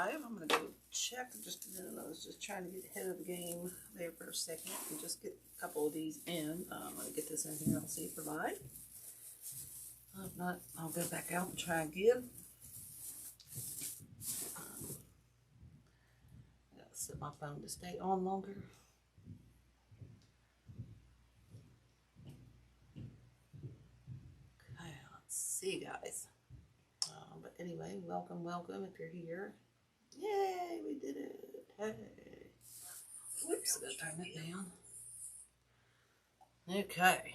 live. I'm going to go check just a minute. I was just trying to get ahead of the game there for a second and just get a couple of these in. I'm going to get this in here. I'll see if we're live. If not, I'll go back out and try again. I got to set my phone to stay on longer. Okay, let's see, guys. But anyway, welcome if you're here. Yay, we did it. Hey. Whoops, I gotta turn that down. Okay.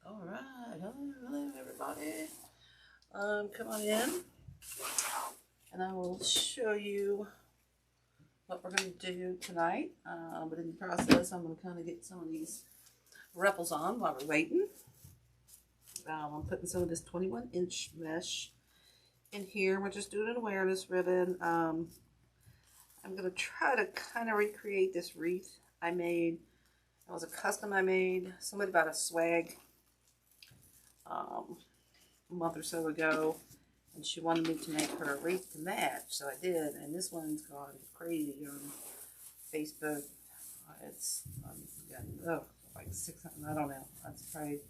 Alright, hello everybody. Come on in. And I will show you what we're going to do tonight. But in the process, I'm going to kind of get some of these ruffles on while we're waiting. I'm putting some of this 21-inch mesh in here. We're just doing an awareness ribbon. I'm going to try to kind of recreate this wreath I made. It was a custom I made. Somebody bought a swag a month or so ago, and she wanted me to make her a wreath to match, so I did. And this one's gone crazy on Facebook. It's like 600. I don't know. That's probably,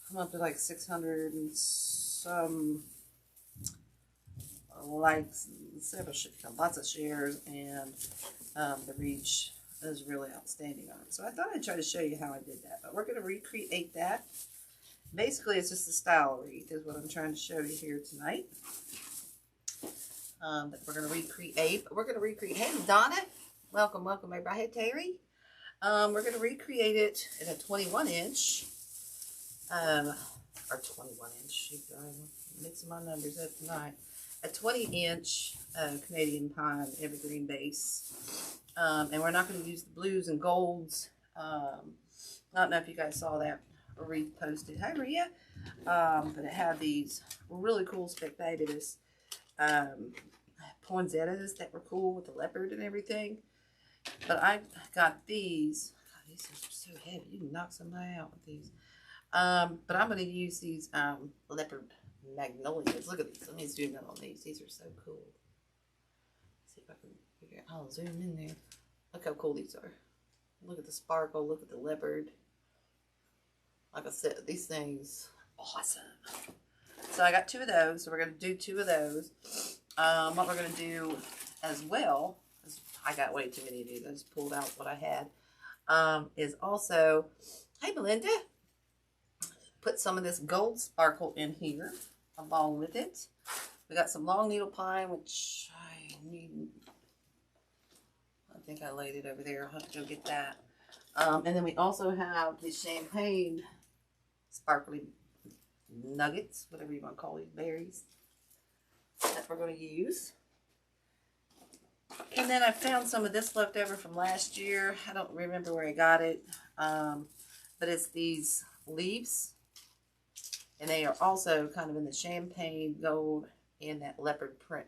I'm up to like 600 and some likes, lots of shares, and the reach is really outstanding on it. So I thought I'd try to show you how I did that. But we're going to recreate that. Basically, it's just the style wreath is what I'm trying to show you here tonight. That we're going to recreate. We're going to recreate. Hey, Donna. Welcome, everybody. Hey, Terry. We're going to recreate it in a 21-inch. Or 21-inch. I'm mixing my numbers up tonight. A 20-inch Canadian pine evergreen base. And we're not going to use the blues and golds. I don't know if you guys saw that wreath posted. Hi, Maria. But it had these really cool spectaculars poinsettias that were cool with the leopard and everything. But I got these. God, these are so heavy. You can knock somebody out with these. But I'm going to use these leopard magnolias. Look at these. Let me zoom in on these. These are so cool. Let's see if I can figure out. I'll zoom in there. Look how cool these are. Look at the sparkle. Look at the leopard. Like I said, these things, awesome. So I got two of those. So we're going to do two of those. What we're going to do as well, is I got way too many of these. I just pulled out what I had. Is also, hey Melinda, put some of this gold sparkle in here along with it. We got some long needle pine, which I need. I think I laid it over there. I'll have to go get that. And then we also have the champagne sparkly nuggets, whatever you want to call these berries, that we're going to use. And then I found some of this left over from last year. I don't remember where I got it, but it's these leaves, and they are also kind of in the champagne gold and that leopard print.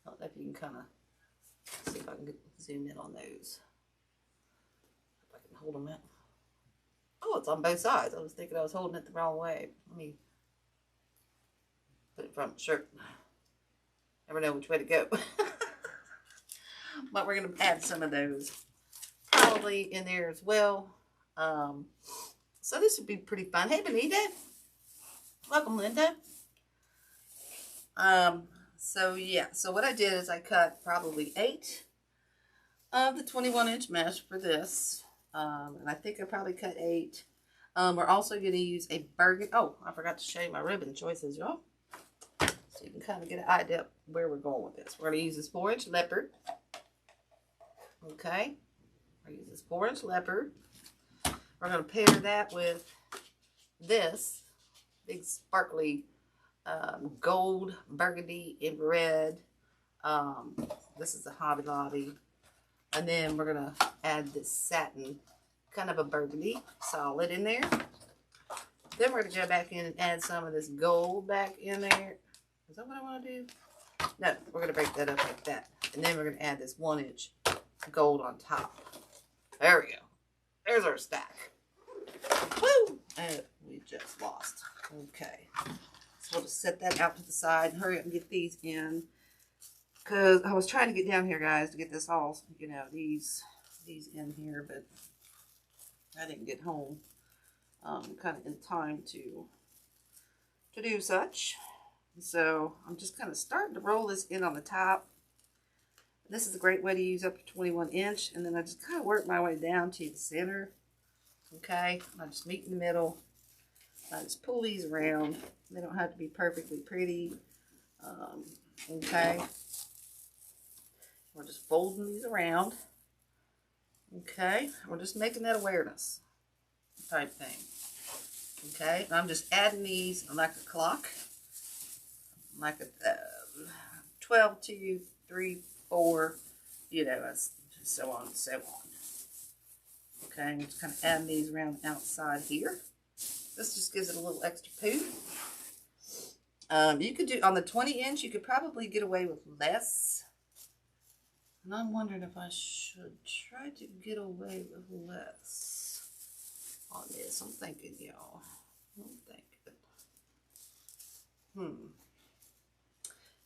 I don't know if you can kind of see if I can zoom in on those. If I can hold them out. Oh, it's on both sides. I was thinking I was holding it the wrong way. Let me put it from the shirt. Never know which way to go. But we're going to add some of those probably in there as well. So this would be pretty fun. Hey, Benita. Welcome, Linda. So yeah. So what I did is I cut probably 8 of the 21-inch mesh for this. And I think I probably cut 8. We're also going to use a burgundy. Oh, I forgot to show you my ribbon choices, y'all. So you can kind of get an idea of where we're going with this. We're going to use this 4-inch leopard. Okay. We're going to use this 4-inch leopard. We're going to pair that with this big sparkly gold, burgundy, and red. This is the Hobby Lobby. And then we're going to add this satin, kind of a burgundy, solid in there. Then we're going to go back in and add some of this gold back in there. Is that what I want to do? No, we're going to break that up like that. And then we're going to add this 1-inch gold on top. There we go. There's our stack. Woo! And we just lost. Okay. So we'll just set that out to the side and hurry up and get these in. because I was trying to get down here, guys, to get this all, you know, these in here, but I didn't get home kind of in time to do such. So I'm just kind of starting to roll this in on the top. This is a great way to use up to 21 inch, and then I just kind of work my way down to the center. Okay, I just meet in the middle. I just pull these around. They don't have to be perfectly pretty. Okay, we're just folding these around. Okay, we're just making that awareness type thing. Okay, and I'm just adding these like a clock, like a 12, 2, 3, 4, you know, so on and so on. Okay, I'm just kind of adding these around the outside here. This just gives it a little extra poof. You could do, on the 20 inch, you could probably get away with less. And I'm wondering if I should try to get away with less on this. I'm thinking, y'all. I'm thinking.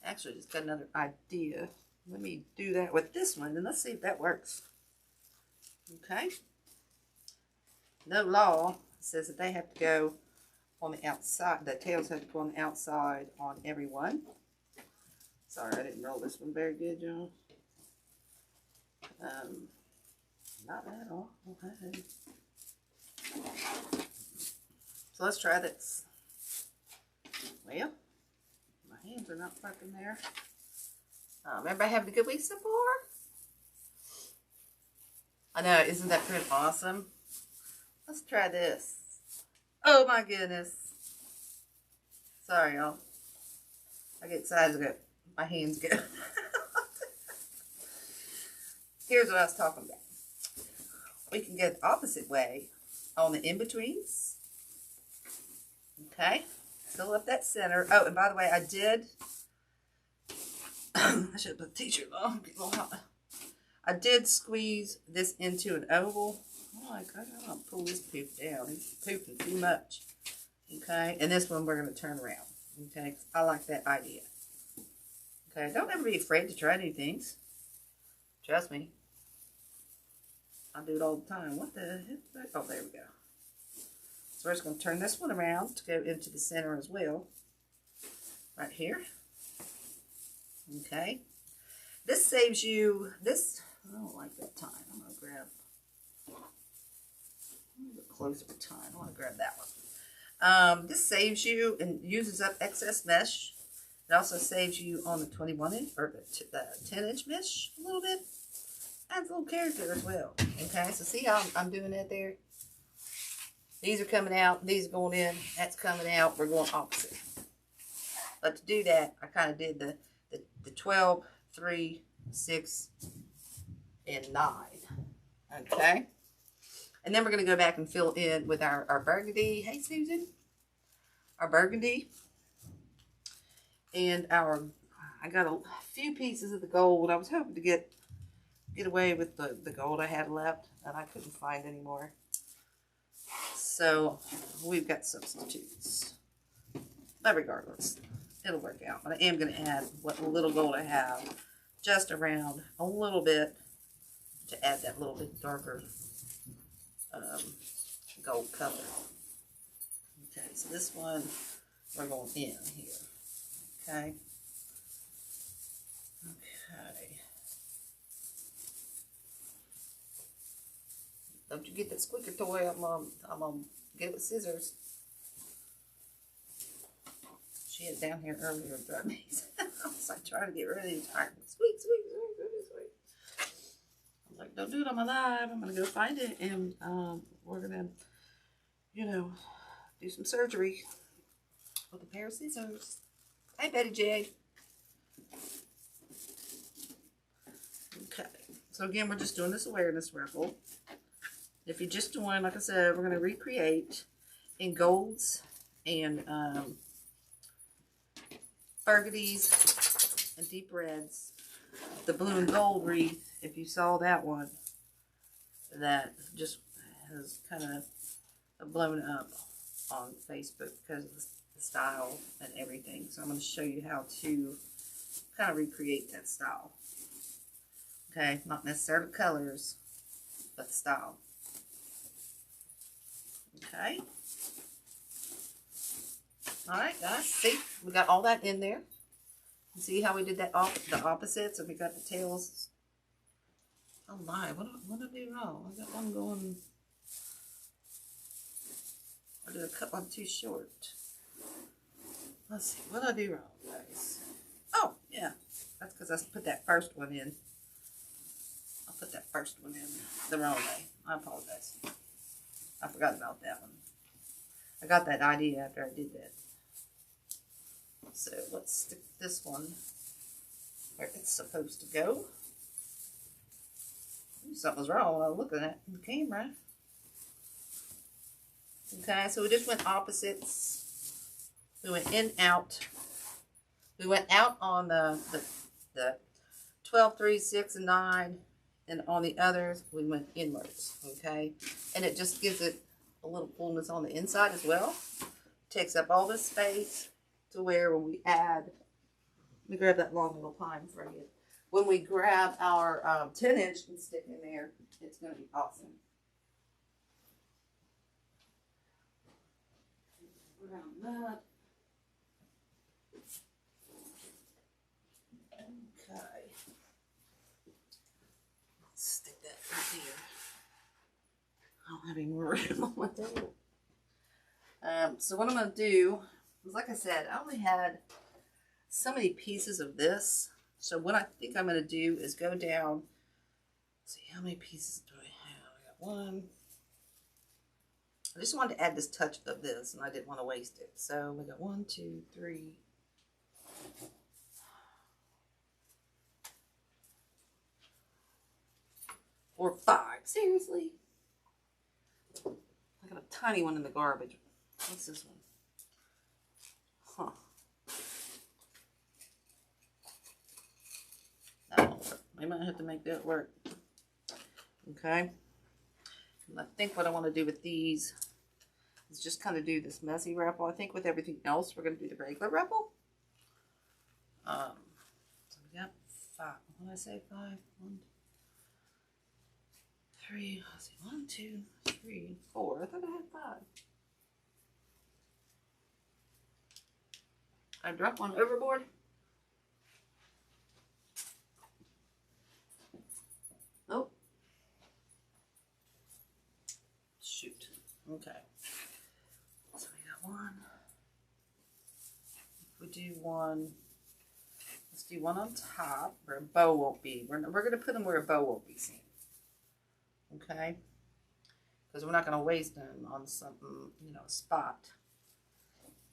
Actually, just got another idea. Let me do that with this one, and let's see if that works. Okay. No law says that they have to go on the outside. The tails have to go on the outside on every one. Sorry, I didn't roll this one very good, y'all. Not at all. Okay. So let's try this. Well, my hands are not working there. Everybody having a good week so far? I know, isn't that pretty awesome? Let's try this. Oh my goodness. Sorry, y'all. I get excited to go. My hands go. Here's what I was talking about. We can go the opposite way on the in-betweens. Okay. Fill up that center. Oh, and by the way, I did. I should have put the t-shirt on. I'm getting a little hot. I did squeeze this into an oval. Oh my God, I don't pull this poop down. He's pooping too much. Okay. And this one we're going to turn around. Okay. I like that idea. Okay. Don't ever be afraid to try new things. Trust me. I do it all the time. What the heck? Oh, there we go. So we're just going to turn this one around to go into the center as well. Right here. Okay. This saves you, this, I don't like that time. I'm going to grab a little bit closer time. I want to grab that one. This saves you and uses up excess mesh. It also saves you on the 21 inch or the 10 inch mesh a little bit. Adds a little character as well. Okay, so see how I'm doing that there? These are coming out, these are going in, that's coming out, we're going opposite. But to do that, I kind of did the 12, 3, 6, and 9. Okay? And then we're going to go back and fill in with our burgundy. Hey, Susan. Our burgundy. And I got a few pieces of the gold. I was hoping to get away with the gold I had left, and I couldn't find any more. So we've got substitutes. But regardless, it'll work out. But I am going to add what little gold I have just around a little bit to add that little bit darker gold color. Okay, so this one we're going in here. Okay. Okay. Don't you get that squeaker toy? I'm gonna get it with scissors. She had down here earlier and threatened me. I was like trying to get rid of these. Squeak, squeak, squeak, squeak, squeak. I was like, don't do it on my live. I'm gonna go find it, and we're gonna, you know, do some surgery with a pair of scissors. Hey, Betty J. Okay. So again, we're just doing this awareness raffle. If you're just doing, like I said, we're going to recreate in golds and burgundies and deep reds. The blue and gold wreath, if you saw that one, that just has kind of blown up on Facebook because of the style and everything. So I'm going to show you how to kind of recreate that style. Okay, not necessarily colors, but the style. Okay. Alright guys, see, we got all that in there. See how we did that the opposites, and we got the tails. Oh my, what did I do wrong? I got one going. I did a cut one too short. Let's see, what did I do wrong, guys? Oh, yeah, that's because I put that first one in. I put that first one in the wrong way. I apologize. I forgot about that one. I got that idea after I did that. So let's stick this one where it's supposed to go. Ooh, something was wrong when I was looking at the camera. Okay, so we just went opposites. We went in, out. We went out on the 12, 3, 6, and 9. And on the others, we went inwards. Okay, and it just gives it a little fullness on the inside as well. Takes up all this space to where when we add, let me grab that long little pine for you. When we grab our 10-inch and stick in there, it's going to be awesome. Around that. Okay. Let's stick that right here. I don't have any more room on my table. So what I'm going to do is, like I said, I only had so many pieces of this. So what I think I'm going to do is go down. Let's see, how many pieces do I have? I got one. I just wanted to add this touch of this, and I didn't want to waste it. So we got 1, 2, 3, 4, 5. Seriously? I got a tiny one in the garbage. What's this one? Huh. That won't work. We might have to make that work. Okay. And I think what I want to do with these is just kind of do this messy ruffle. I think with everything else, we're going to do the regular ruffle. So we got 5. What did I say? 5? 1, 3. Let's see. 1, 2, 3, 4. I thought I had 5. I dropped one overboard. Oh. Shoot. Okay. So we got one. If we do one, let's do one on top where a bow won't be. We're going to put them where a bow won't be seen. Okay? Because we're not going to waste them on something, you know, a spot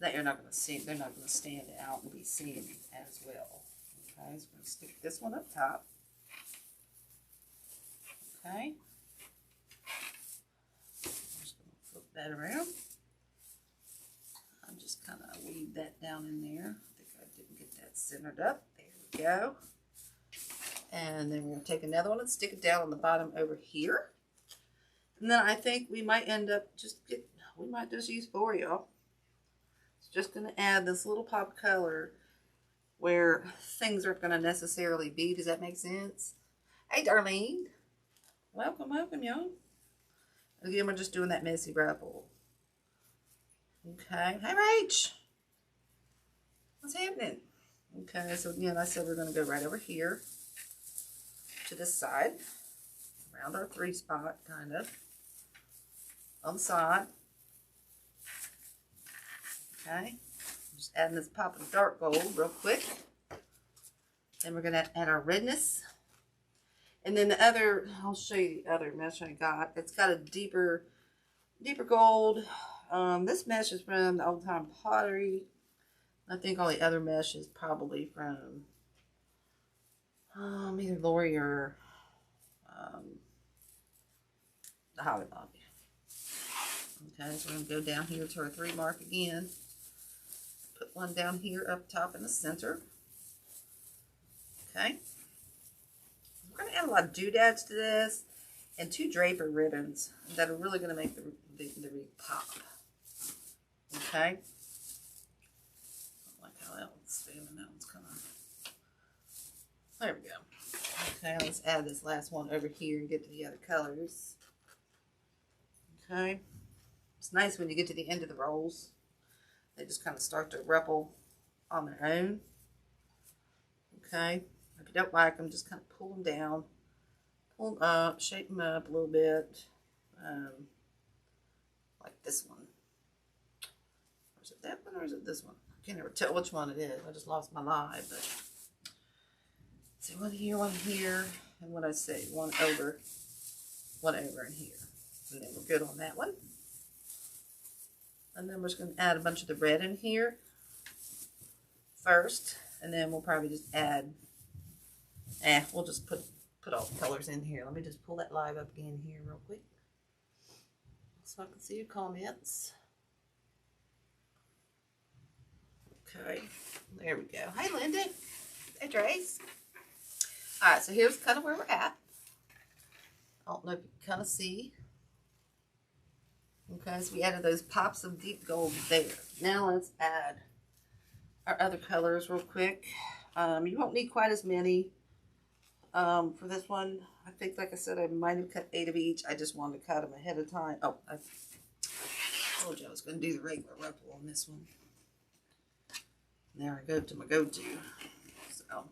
that you're not going to see. They're not going to stand out and be seen as well. Okay, so we're going to stick this one up top. Okay. I'm just going to flip that around. I'm just kind of weave that down in there. I think I didn't get that centered up. There we go. And then we're going to take another one and stick it down on the bottom over here. And then I think we might end up we might just use 4, y'all. It's just going to add this little pop of color where things aren't going to necessarily be. Does that make sense? Hey, Darlene. Welcome, welcome, y'all. Again, we're just doing that messy ruffle. Okay. Hey, Rach. What's happening? Okay, so again, I said we're going to go right over here to this side. Around our 3 spot, kind of. On the side. Okay. Just adding this pop of dark gold real quick. Then we're going to add our redness. And then the other, I'll show you the other mesh I got. It's got a deeper gold. This mesh is from the Old Time Pottery. I think all the other mesh is probably from either Lori or the Hobby Lobby. Okay, so we're going to go down here to our 3 mark again. Put one down here up top in the center. Okay. We're going to add a lot of doodads to this and 2 draper ribbons that are really going to make the wreath pop. Okay. I don't like how that one's feeling. That one's kind of There we go. Okay, let's add this last one over here and get to the other colors. Okay. It's nice when you get to the end of the rolls. They just kind of start to ripple on their own. Okay. If you don't like them, just kind of pull them down. Pull them up, shape them up a little bit. Like this one. Or is it that one or is it this one? I can't ever tell which one it is. I just lost my lie, but so one here, and what I say, one over in here. And then we're good on that one. And then we're just going to add a bunch of the red in here first, and then we'll probably just add, we'll just put all the colors in here. Let me just pull that live up again here real quick so I can see your comments. Okay, there we go. Hey, Linda. Hey, Trace. All right, so here's kind of where we're at. I don't know if you can kind of see. Okay, so we added those pops of deep gold there. Now let's add our other colors real quick. You won't need quite as many for this one. I think, like I said, I might have cut 8 of each. I just wanted to cut them ahead of time. Oh, I told you I was going to do the regular ripple on this one. There I go to my go-to. So,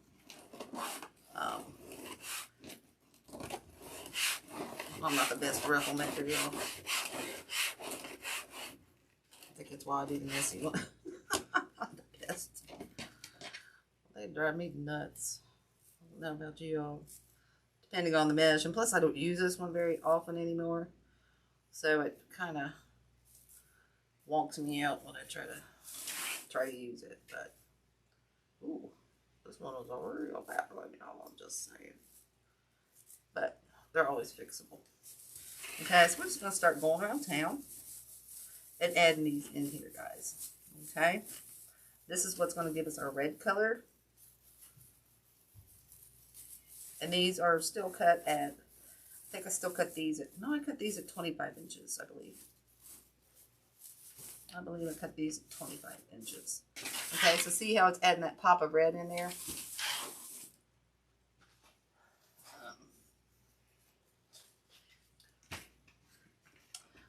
I'm not the best ruffle maker, y'all. I think that's why I do the messy one. The best. They drive me nuts. I don't know about you all. Depending on the mesh. And plus I don't use this one very often anymore. So it kind of wonks me out when I try to use it. But, ooh, this one was a real bad one, y'all. I'm just saying. But they're always fixable. Okay, so we're just going to start going around town and adding these in here, guys. Okay, this is what's going to give us our red color. And these are still cut at, I think I still cut these at, no, I cut these at 25 inches, I believe. I cut these at 25 inches. Okay, so see how it's adding that pop of red in there?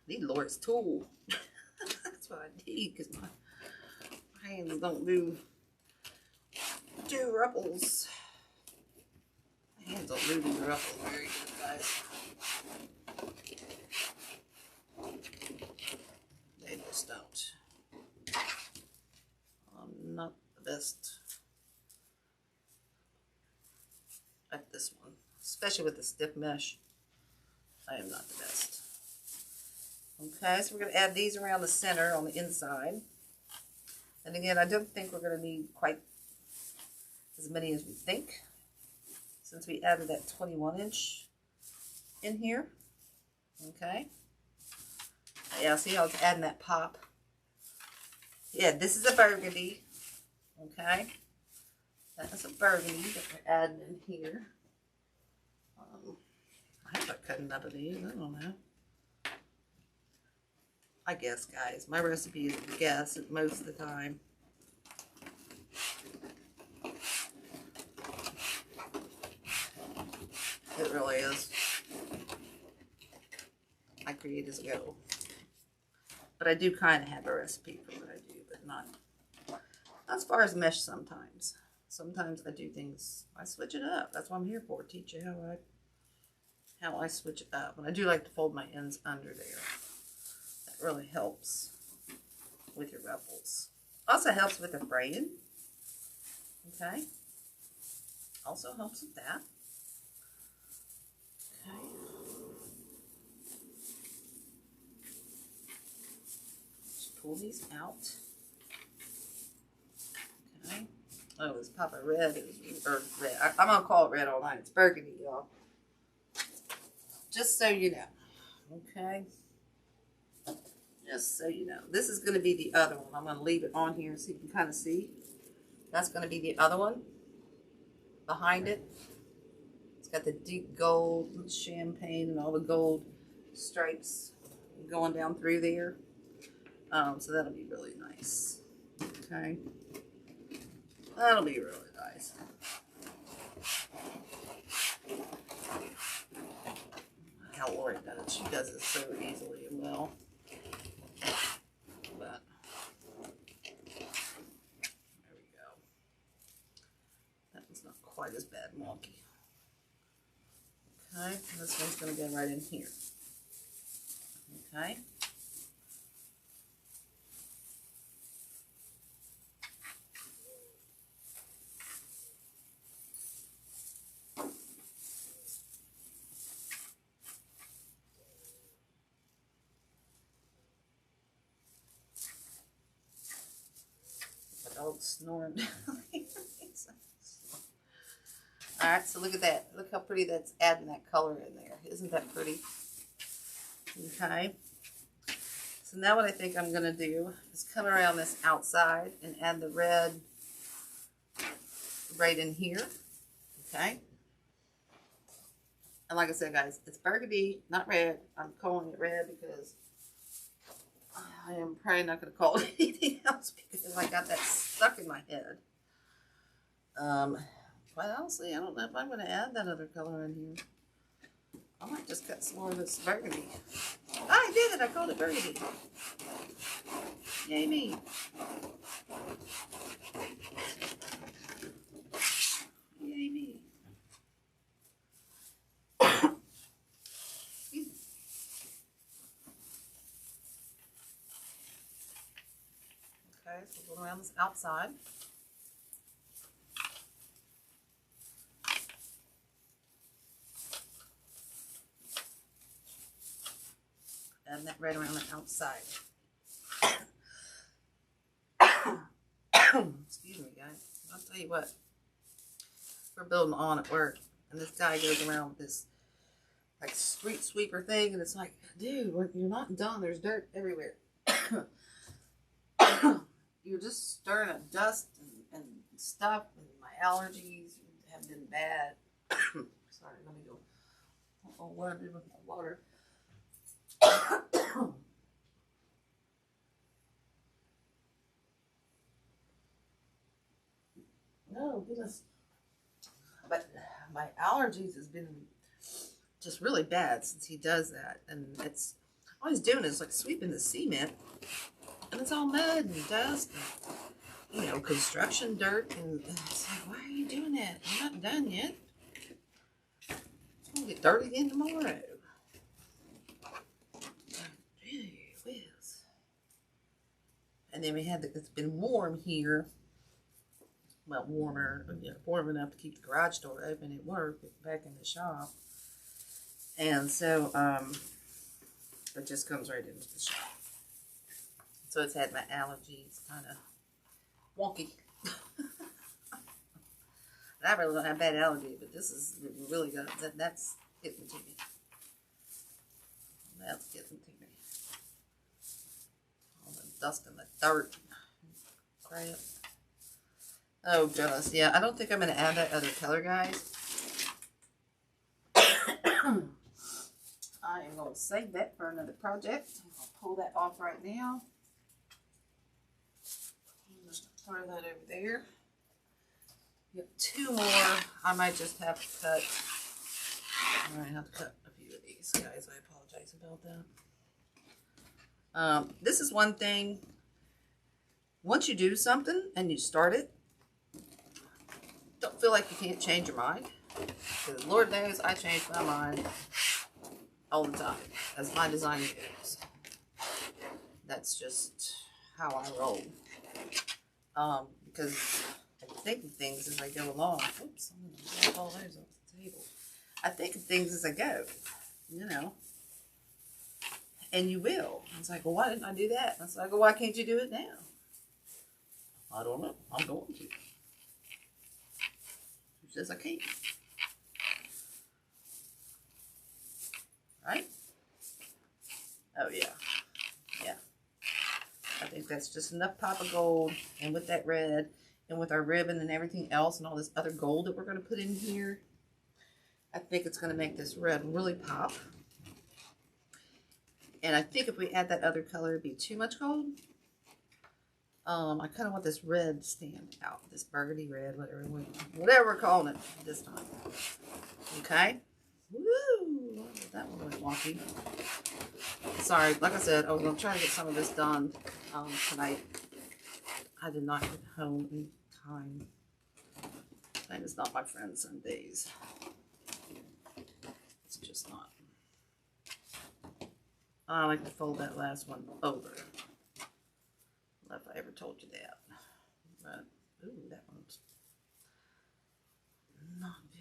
I need Lord's tool. That's what I need, because my hands don't do ruffles. My hands don't do ruffles very good, guys. They just don't. I'm not the best at this one, especially with the stiff mesh. I am not the best. Okay, so we're going to add these around the center on the inside. And again, I don't think we're going to need quite as many as we think, since we added that 21 inch in here. Okay. Yeah, see how it's adding that pop? Yeah, this is a burgundy. Okay. That's a burgundy that we're adding in here. I have to cut enough of these. I don't know. I guess, guys, my recipe is a guess at most of the time. It really is. I create as I go. But I do kind of have a recipe for what I do, but not as far as mesh sometimes. Sometimes I do things, I switch it up. That's what I'm here for, teach you how I switch it up. And I do like to fold my ends under there. Really helps with your ruffles. Also helps with the fraying. Okay. Also helps with that. Okay. Just pull these out. Okay. Oh, this pop of red is, or red. I'm gonna call it red all night. It's burgundy, y'all. Just so you know. Okay. Just so you know, this is going to be the other one. I'm going to leave it on here so you can kind of see. That's going to be the other one behind it. It's got the deep gold, champagne, and all the gold stripes going down through there. So that'll be really nice. Okay. That'll be really nice. so easily and well. But there we go. That one's not quite as bad and wonky. Okay, this one's going to go right in here. Okay. Snoring. Alright, so look at that. Look how pretty that's adding that color in there. Isn't that pretty? Okay. So now what I think I'm going to do is come around this outside and add the red right in here. Okay. And like I said, guys, it's burgundy, not red. I'm calling it red because I am probably not going to call it anything else because I got that stuck in my head. Quite honestly, I don't know if I'm going to add that other color in here. I might just cut some more of this burgundy. I did it! I called it burgundy. Yay me. Yay me. Okay, so we'll go around this outside. And that right around the outside. Excuse me, guys. I'll tell you what. We're building on at work, and this guy goes around with this like street sweeper thing, and it's like, dude, you're not done. There's dirt everywhere. You're just stirring up dust and stuff, and my allergies have been bad. Sorry, let me go. I don't know what I did with my water. No, goodness. But my allergies has been just really bad since he does that. And it's all he's doing is like sweeping the cement. And it's all mud and dust and, you know, construction dirt. And it's like, why are you doing that? You're not done yet. It's going to get dirty again tomorrow. And then we had it's been warm here. Well, warmer, warm enough to keep the garage door open at work, back in the shop. And so, it just comes right into the shop. So it's had my allergies kind of wonky. I really don't have bad allergy, but this is really good. That's getting to me. That's getting to me. All the dust and the dirt. Crap. Oh, goodness. Yeah, I don't think I'm going to add that other color, guys. I am going to save that for another project. I'll pull that off right now. I'm just going to throw that over there. We have two more. I might just have to cut. I might have to cut a few of these, guys. I apologize about that. This is one thing. Once you do something and you start it, don't feel like you can't change your mind. Because Lord knows I change my mind all the time as my design goes. That's just how I roll. Because I think of things as I go along. Oops, I'm going to drop all those off the table. I think of things as I go, you know. And you will. It's like, well, why didn't I do that? And it's like, well, why can't you do it now? I don't know. I'm going to. Who says I can't? Right? Oh, yeah. Yeah. I think that's just enough pop of gold. And with that red, and with our ribbon and everything else, and all this other gold that we're going to put in here, I think it's going to make this red really pop. And I think if we add that other color, it'd be too much gold. I kind of want this red to stand out. This burgundy red, whatever we're calling it this time. Okay? Woo! That one went wonky. Sorry, like I said, I was going to try to get some of this done tonight. I did not get home in time. And it's not my friend Sundays. It's just not. I like to fold that last one over. If I ever told you that. But, ooh, that one's not good.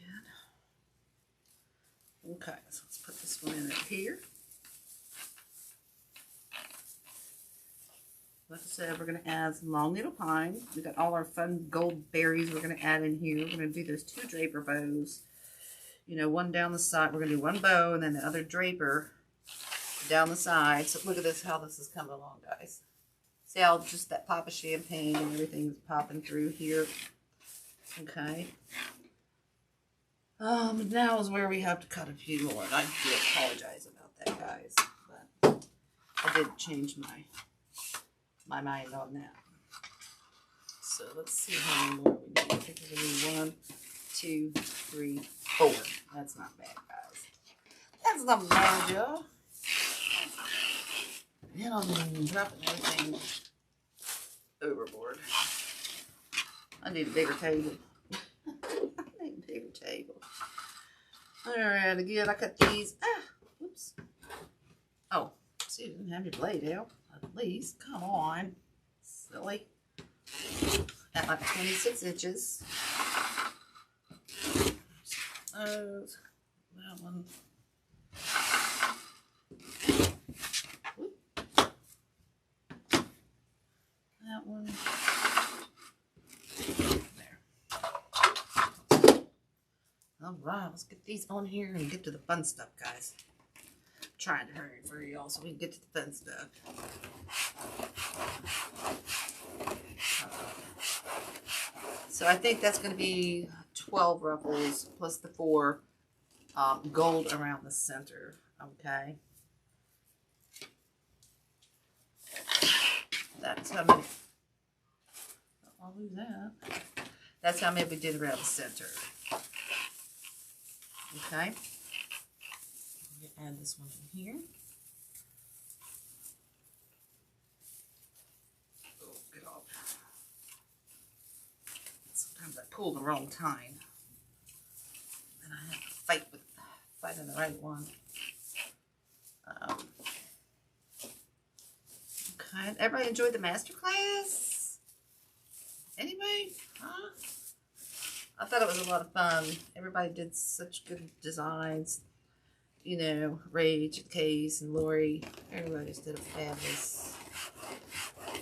Okay, so let's put this one in right here. Like I said, we're going to add some long needle pine. We got all our fun gold berries we're going to add in here. We're going to do those 2 draper bows. You know, one down the side. We're going to do one bow and then the other draper down the side. So look at this, how this is coming along, guys. See how just that pop of champagne and everything's popping through here. Okay. Now is where we have to cut a few more. And I do apologize about that, guys. But I did change my mind on that. So let's see how many more we need. I think we're going to need 1, 2, 3, 4. That's not bad, guys. That's not bad, y'all. And I'm dropping everything overboard. I need a bigger table. I need a bigger table. Alright, again, I cut these. Whoops. Oh, see, you didn't have your blade out. At least, come on. Silly. At like 26 inches. That one. That one. There. Alright, let's get these on here and get to the fun stuff, guys. I'm trying to hurry for y'all so we can get to the fun stuff. So I think that's going to be 12 ruffles plus the 4 gold around the center. Okay. That's how many. I'll lose that. That's how many we did around the center. Okay. Add this one in here. Oh, get off. Sometimes I pull the wrong time. And I have to fight on the right one. Okay. Everybody enjoyed the master class? Anyway? Huh? I thought it was a lot of fun. Everybody did such good designs. You know, Rage, Case, and Lori. Everybody just did a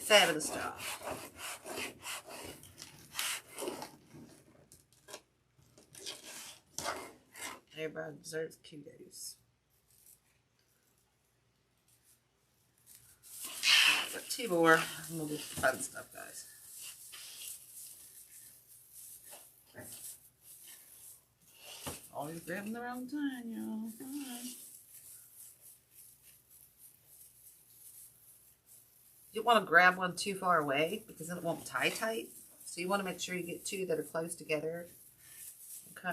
fabulous job. Everybody deserves kudos. Right, got 2 more, and we'll do the fun stuff, guys. Always grabbing the wrong time, y'all. You want to grab one too far away because then it won't tie tight. So you want to make sure you get 2 that are close together. Okay.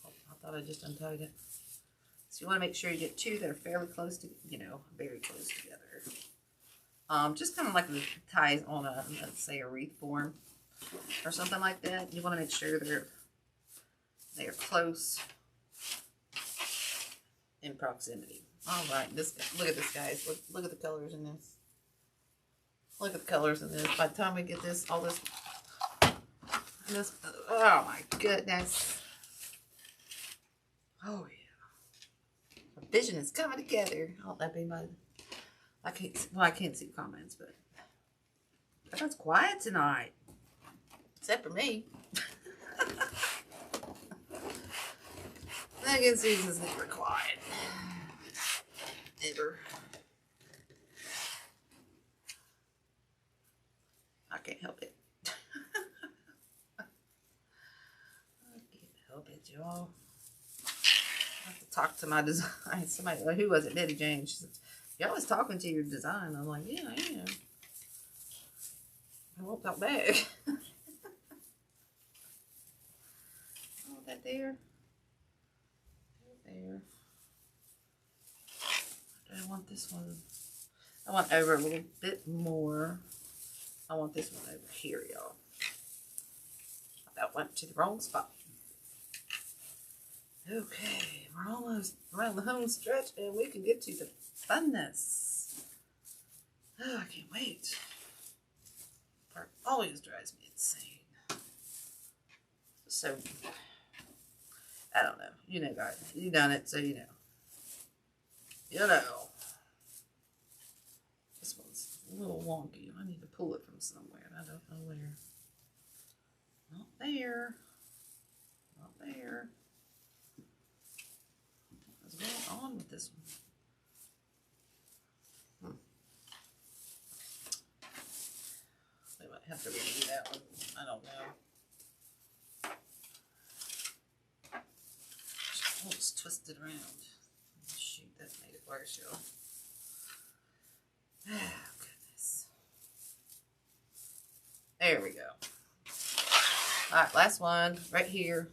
Oh, I thought I just untied it. So you want to make sure you get 2 that are fairly close to, you know, very close together. Just kind of like the ties on a, let's say, a wreath form or something like that. You want to make sure they are close in proximity. All right, look at this, guys. Look at the colors in this. Look at the colors in this. By the time we get this, all this, oh my goodness. Oh yeah. A vision is coming together. Oh, that be my, I can't see comments, but everyone's quiet tonight. Except for me. Megan Susan's never quiet. Never. I can't help it. I can't help it, y'all. I have to talk to my design. Somebody, who was it? Betty Jane. She said, "You're always talking to your design." I'm like, yeah, I am. I won't talk back. Oh, that there. There. this one, I want over a little bit more. I want this one over here, y'all. That went to the wrong spot. Okay, we're almost around the home stretch and we can get to the funness. Oh, I can't wait. Part always drives me insane. So, I don't know. You know, guys. You done it, so you know. You know. This one's a little wonky. I need to pull it from somewhere. I don't know where. Not there. Not there. What's going on with this one? We might have to redo that one. I don't know. Almost twisted around. Shoot, that made it worse, y'all. Oh, goodness. There we go. Alright, last one right here.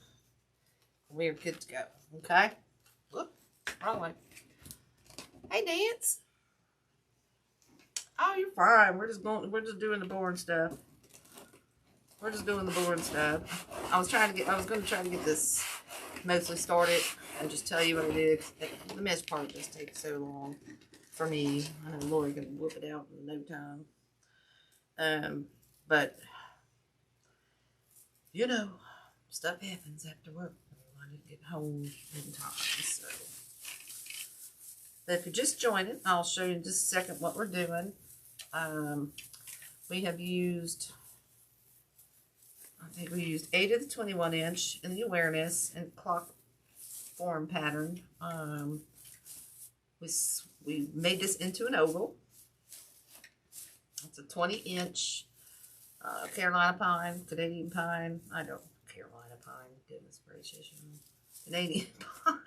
We're good to go. Okay? Whoop, wrong way. Hey, Dance. Oh, you're fine. We're just doing the boring stuff. We're just doing the boring stuff. I was going to try to get this mostly started and just tell you what I did. The mesh part just takes so long for me. I know Lori can whoop it out in no time. But you know, stuff happens after work. I didn't get home in time, so. But if you're just joining, I'll show you in just a second what we're doing. We have used, I think we used 8 of the 21 inch in the awareness and clock form pattern. We made this into an oval. It's a 20 inch Carolina pine, Canadian pine. I don't, Carolina pine, goodness gracious, you know. Canadian pine.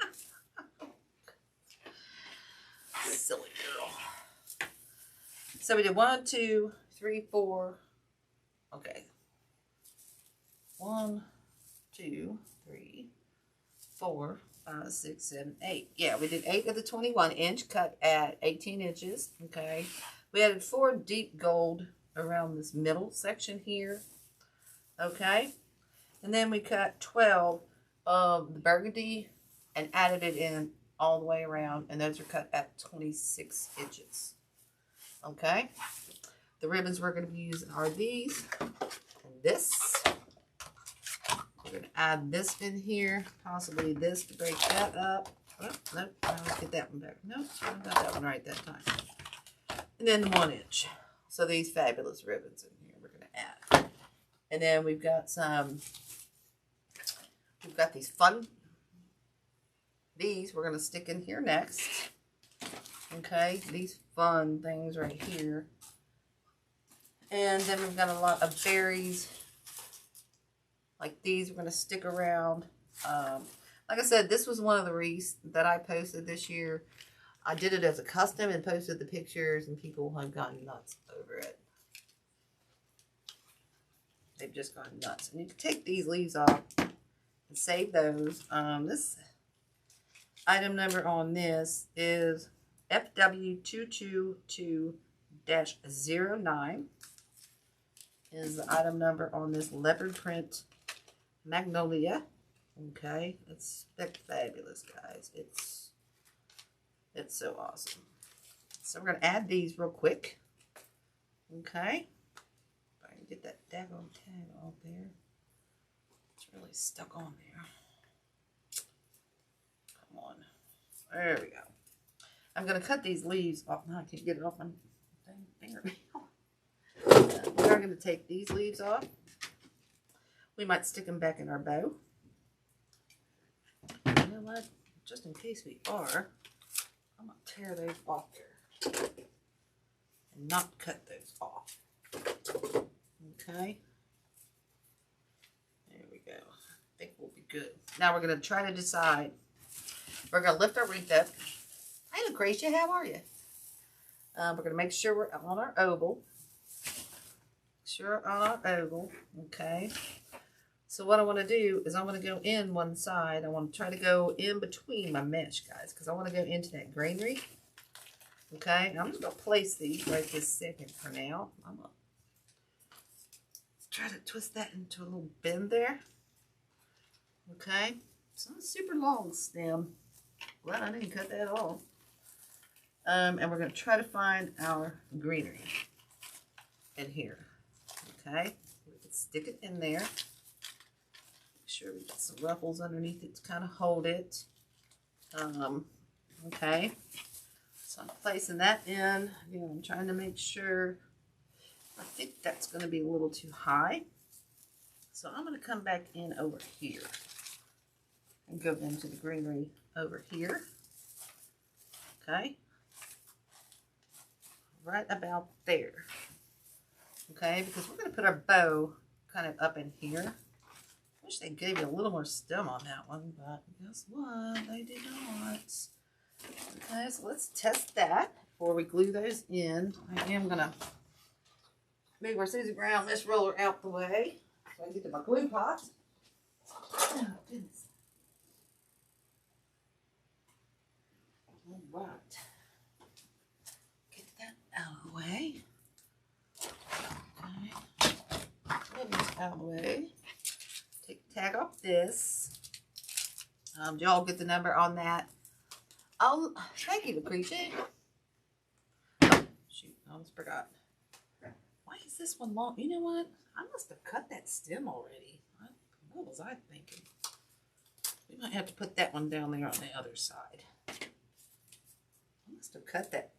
Silly girl. So we did 1, 2, 3, 4. Okay. 1, 2, 3, 4, 5, 6, 7, 8. Yeah, we did 8 of the 21 inch cut at 18 inches. Okay. We added 4 deep gold around this middle section here. Okay. And then we cut 12 of the burgundy and added it in all the way around. And those are cut at 26 inches. Okay. The ribbons we're going to be using are these and this. We're going to add this in here, possibly this to break that up. Oh, nope, let's get that one back. Nope, I got that one right that time. And then the 1 inch. So these fabulous ribbons in here we're going to add. And then we've got these fun, these we're going to stick in here next. Okay, these fun things right here. And then we've got a lot of berries. Like these, we're going to stick around. Like I said, this was one of the wreaths that I posted this year. I did it as a custom and posted the pictures, and people have gotten nuts over it. They've just gone nuts. And you can take these leaves off and save those. This item number on this is FW222-09 is the item number on this leopard print magnolia. Okay, it's fabulous, guys. It's so awesome. So we're gonna add these real quick. Okay, if I can get that daggone tag off there. It's really stuck on there. Come on, there we go. I'm gonna cut these leaves off. Now I can't get it off my dang fingernail. We are gonna take these leaves off. We might stick them back in our bow. You know what? Just in case we are, I'm going to tear those off there. And not cut those off. Okay. There we go. I think we'll be good. Now we're going to try to decide. We're going to lift our wreath up. Hey, Lucretia, how are you? We're going to make sure we're on our oval. Okay. So what I want to do is I want to go in one side. I want to try to go in between my mesh, guys, because I want to go into that greenery. Okay, I'm just going to place these right this second for now. I'm going to try to twist that into a little bend there. Okay, it's not a super long stem. Well, I didn't cut that off. And we're going to try to find our greenery in here. Okay, we can stick it in there. Make sure we get some ruffles underneath it to kind of hold it. Okay, so I'm placing that in. Again, I'm trying to make sure. I think that's going to be a little too high. So I'm going to come back in over here and go into the greenery over here. Okay. Right about there. Okay, because we're going to put our bow kind of up in here. Wish they gave you a little more stem on that one, but guess what? They did not. Okay, so let's test that before we glue those in. I am going to move our Susie Brown mesh roller out the way so I can get to my glue pot. Oh, goodness. All right. Get that out of the way. Okay. Get this out of the way. Take the tag off this. Did y'all get the number on that? Oh, thank you, Lucretia. Oh, shoot, I almost forgot. Why is this one long? You know what? I must have cut that stem already. What was I thinking? We might have to put that one down there on the other side. I must have cut that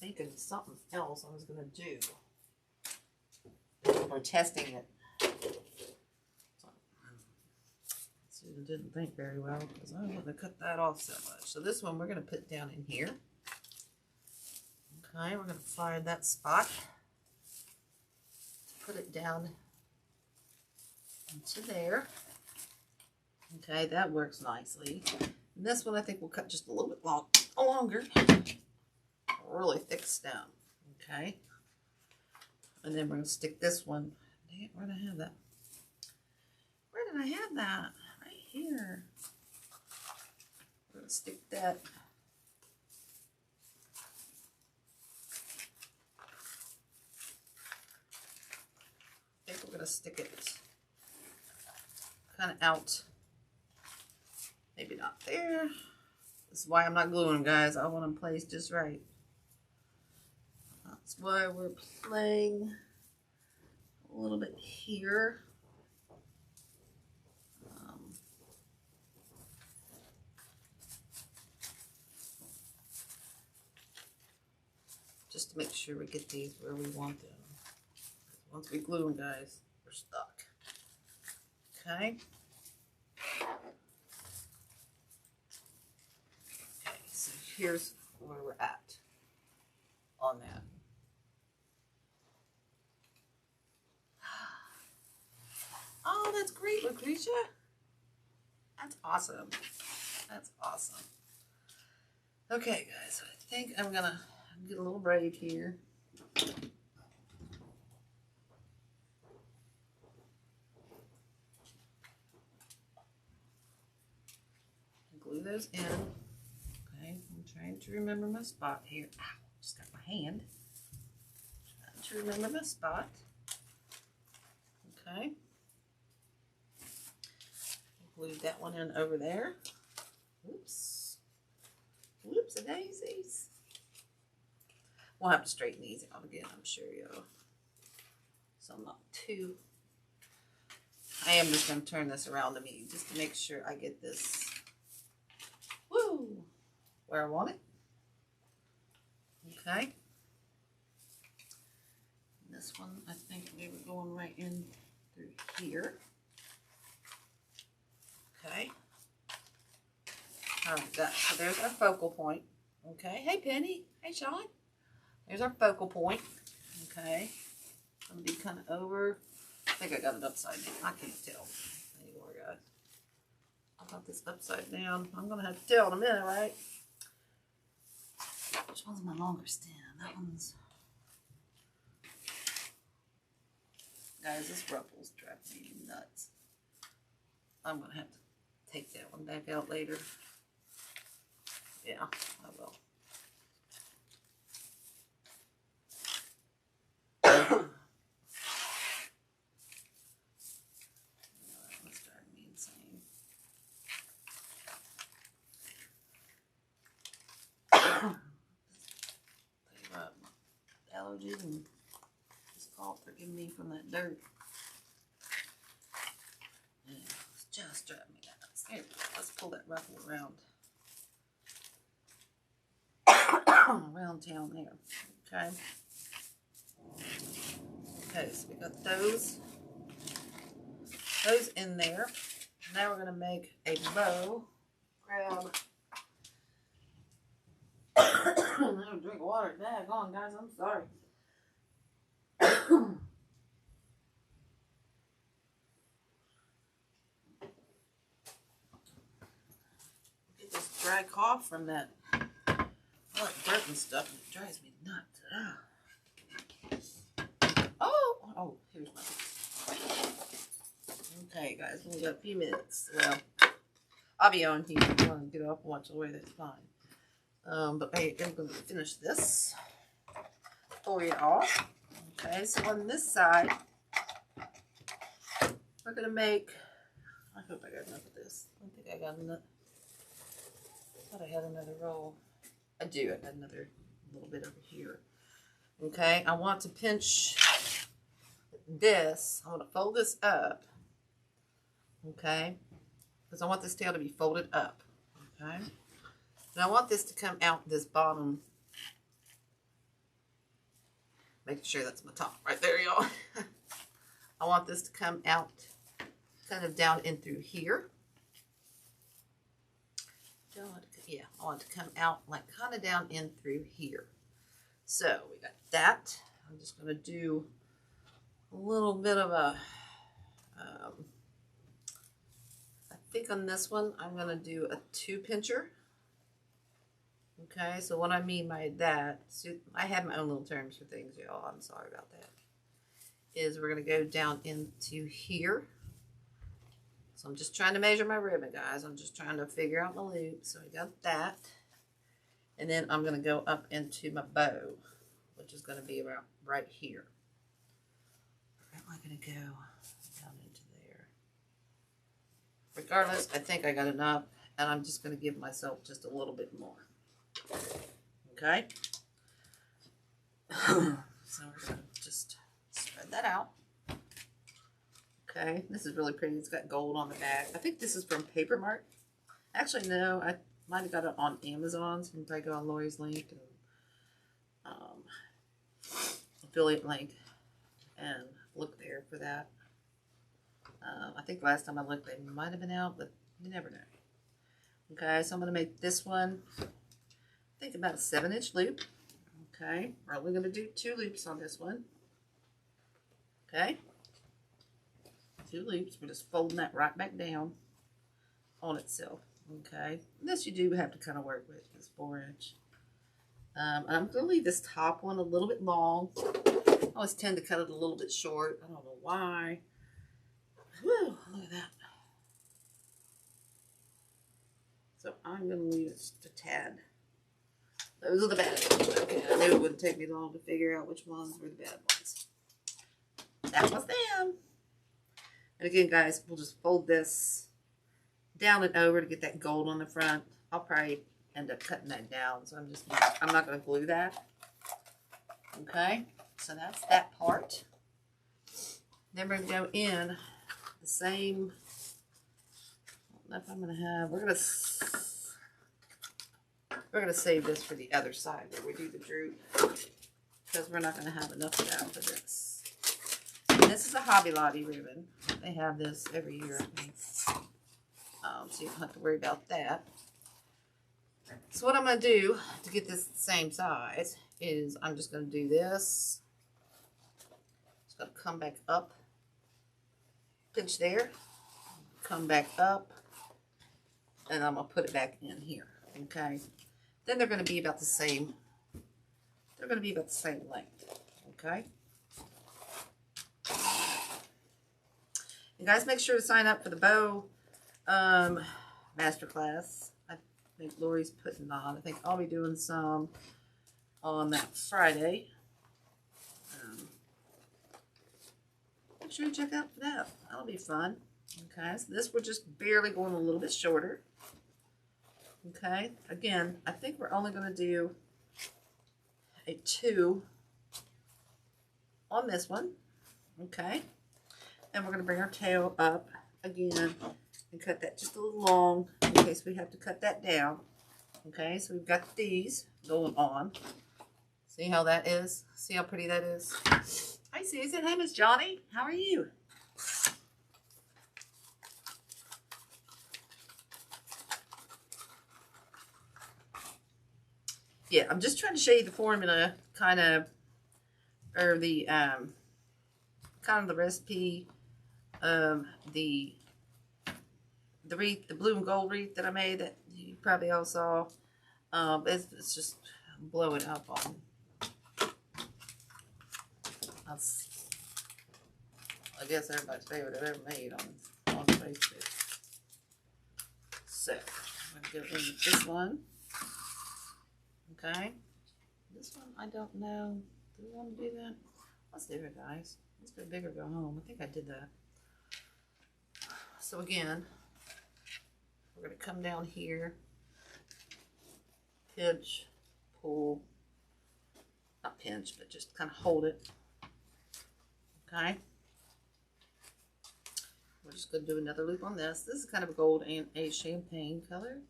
thinking something else I was going to do. We're testing it. Susan didn't think very well because I wouldn't have cut that off so much. So this one we're going to put down in here. Okay, we're going to find that spot. Put it down into there. Okay, that works nicely. And this one I think we'll cut just a little bit longer. A really thick stem. Okay. And then we're going to stick this one. Dang it, where did I have that? Where did I have that? Right here. We're going to stick that. I think we're going to stick it kind of out. Maybe not there. This is why I'm not gluing them, guys. I want them placed just right. That's why we're playing a little bit here. Just to make sure we get these where we want them. Once we glue them, guys, we're stuck. Okay. Okay, so here's where we're at on that. Oh, that's great, Lucretia. That's awesome. That's awesome. Okay, guys, so I think I'm gonna get a little braid here. Glue those in. Okay, I'm trying to remember my spot here. Ow, just got my hand. Trying to remember my spot. Okay. Glue that one in over there. Oops. Whoops, and daisies. We'll have to straighten these out again, I'm sure, y'all. So I'm not too... I am just going to turn this around to me just to make sure I get this where I want it. Okay. And this one, I think we were going right in through here. Okay. All right, so there's our focal point. Okay. Hey, Penny. Hey, Sean. There's our focal point. Okay. I'm going to be kind of over. I think I got it upside down. I can't tell anymore, guys. I got this upside down. I'm going to have to tell in a minute, right? Which one's my longer stem? That one's... Guys, this ruffles drive me nuts. I'm going to have to take that one back out later. Yeah, I will. from that dirt. Yeah, it's just driving me nuts. There we go. Let's pull that ruffle around. Around town there. Okay. Okay, so we got those in there. Now we're going to make a bow. Grab. I'm drink water. Daggone, guys, I'm sorry. Get this dry cough from that dirt and stuff, and it drives me nuts. Oh, here's my piece. Okay, guys, we got a few minutes. Well, I'll be on here. If you want to get up and watch the way, that's fine. But I'm going to finish this for you all. Okay, so on this side, we're going to make, I hope I got enough of this. I don't think I got enough. I thought I had another roll. I do. I got another little bit over here. Okay, I want to pinch this. I want to fold this up. Okay, because I want this tail to be folded up. Okay, and I want this to come out this bottom. Making sure that's my top right there, y'all. I want this to come out kind of down in through here. Yeah, I want it to come out like kind of down in through here. So we got that. I'm just going to do a little bit of a, I think on this one, I'm going to do a 2-pincher. Okay, so what I mean by that, so I have my own little terms for things, y'all. I'm sorry about that. Is we're going to go down into here. So I'm just trying to measure my ribbon, guys. I'm just trying to figure out my loop. So I got that. And then I'm going to go up into my bow, which is going to be about right here. I'm going to go down into there. Regardless, I think I got enough. And I'm just going to give myself just a little bit more. Okay. So we're going to just spread that out. Okay, this is really pretty. It's got gold on the back. I think this is from Paper Mart. Actually, no, I might have got it on Amazon. So I go on Lori's link and affiliate link and look there for that. I think last time I looked, they might have been out, but you never know. Okay, so I'm going to make this one, I think about a 7-inch loop. Okay, we're only going to do 2 loops on this one. Okay. 2 loops. We're just folding that right back down on itself. Okay, this you do have to kind of work with this 4-inch. And I'm going to leave this top one a little bit long. I always tend to cut it a little bit short. I don't know why. Whew, look at that. So I'm going to leave it just a tad. Those are the bad ones. Okay, I knew it wouldn't take me long to figure out which ones were the bad ones. That was them. And again, guys, we'll just fold this down and over to get that gold on the front. I'll probably end up cutting that down, so I'm not going to glue that. Okay, so that's that part. Then we're going to go in the same. I don't know if I'm going to have. We're going to save this for the other side where we do the droop, because we're not going to have enough of that for this. This is a Hobby Lobby ribbon. They have this every year, I think. So you don't have to worry about that. So what I'm going to do to get this the same size is I'm just going to do this. It's going to come back up. Pinch there. Come back up. And I'm going to put it back in here. Okay. Then they're going to be about the same. They're going to be about the same length. Okay. And guys, make sure to sign up for the bow masterclass. I think Lori's putting on. I think I'll be doing some on that Friday. Make sure you check out for that. That'll be fun. Okay, so this we're just barely going a little bit shorter. Okay, again, I think we're only going to do a 2 on this one. Okay. And we're going to bring our tail up again and cut that just a little long in case we have to cut that down. Okay, so we've got these going on. See how that is? See how pretty that is? Hi, Susan. Hey, Miss Johnny. How are you? Yeah, I'm just trying to show you the formula, kind of, or the kind of the recipe of the wreath, the blue and gold wreath that I made that you probably all saw. It's just blowing up on. I guess everybody's favorite I've ever made on Facebook. So I'm gonna go in with this one. Okay, this one I don't know. Do we want to do that? Let's do it, guys. Let's go big or go home. I think I did that. So again, we're going to come down here, pinch, pull, not pinch, but just kind of hold it. Okay. We're just going to do another loop on this. This is kind of a gold and a champagne color.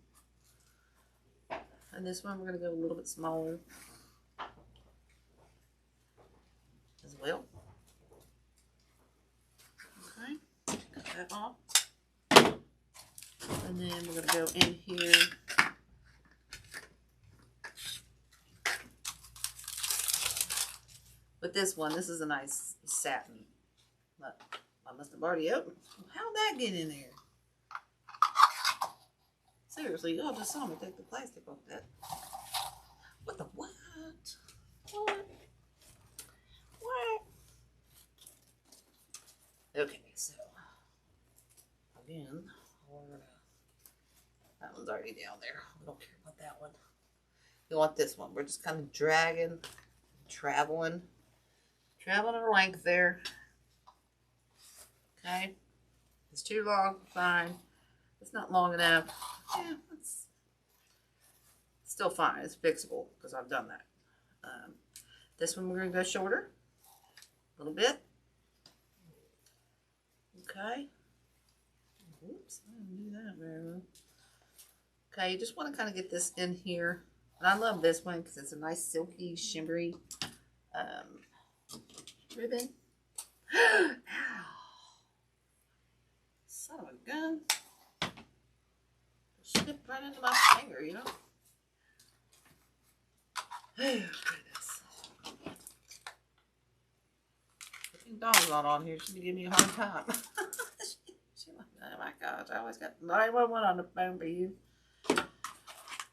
And this one we're going to go a little bit smaller as well. Okay, cut that off. And then we're going to go in here. With this one, this is a nice satin. Look, I must have already opened. How'd that get in there? Seriously, y'all just saw me take the plastic off that. What the what? What? What? Okay, so again, that one's already down there. We don't care about that one. You want this one. We're just kind of dragging, traveling our length there. Okay. It's too long, fine. It's not long enough. Yeah, it's still fine. It's fixable because I've done that. This one we're going to go shorter. A little bit. Okay. Oops, I didn't do that very well. Okay, you just want to kind of get this in here. And I love this one because it's a nice silky, shimmery ribbon. Ow. Son of a gun. Slipped right into my finger, you know. Oh, goodness. The dog's not on here. She's giving me a hard time. She's like, oh my gosh, I always got 911 on the phone for you.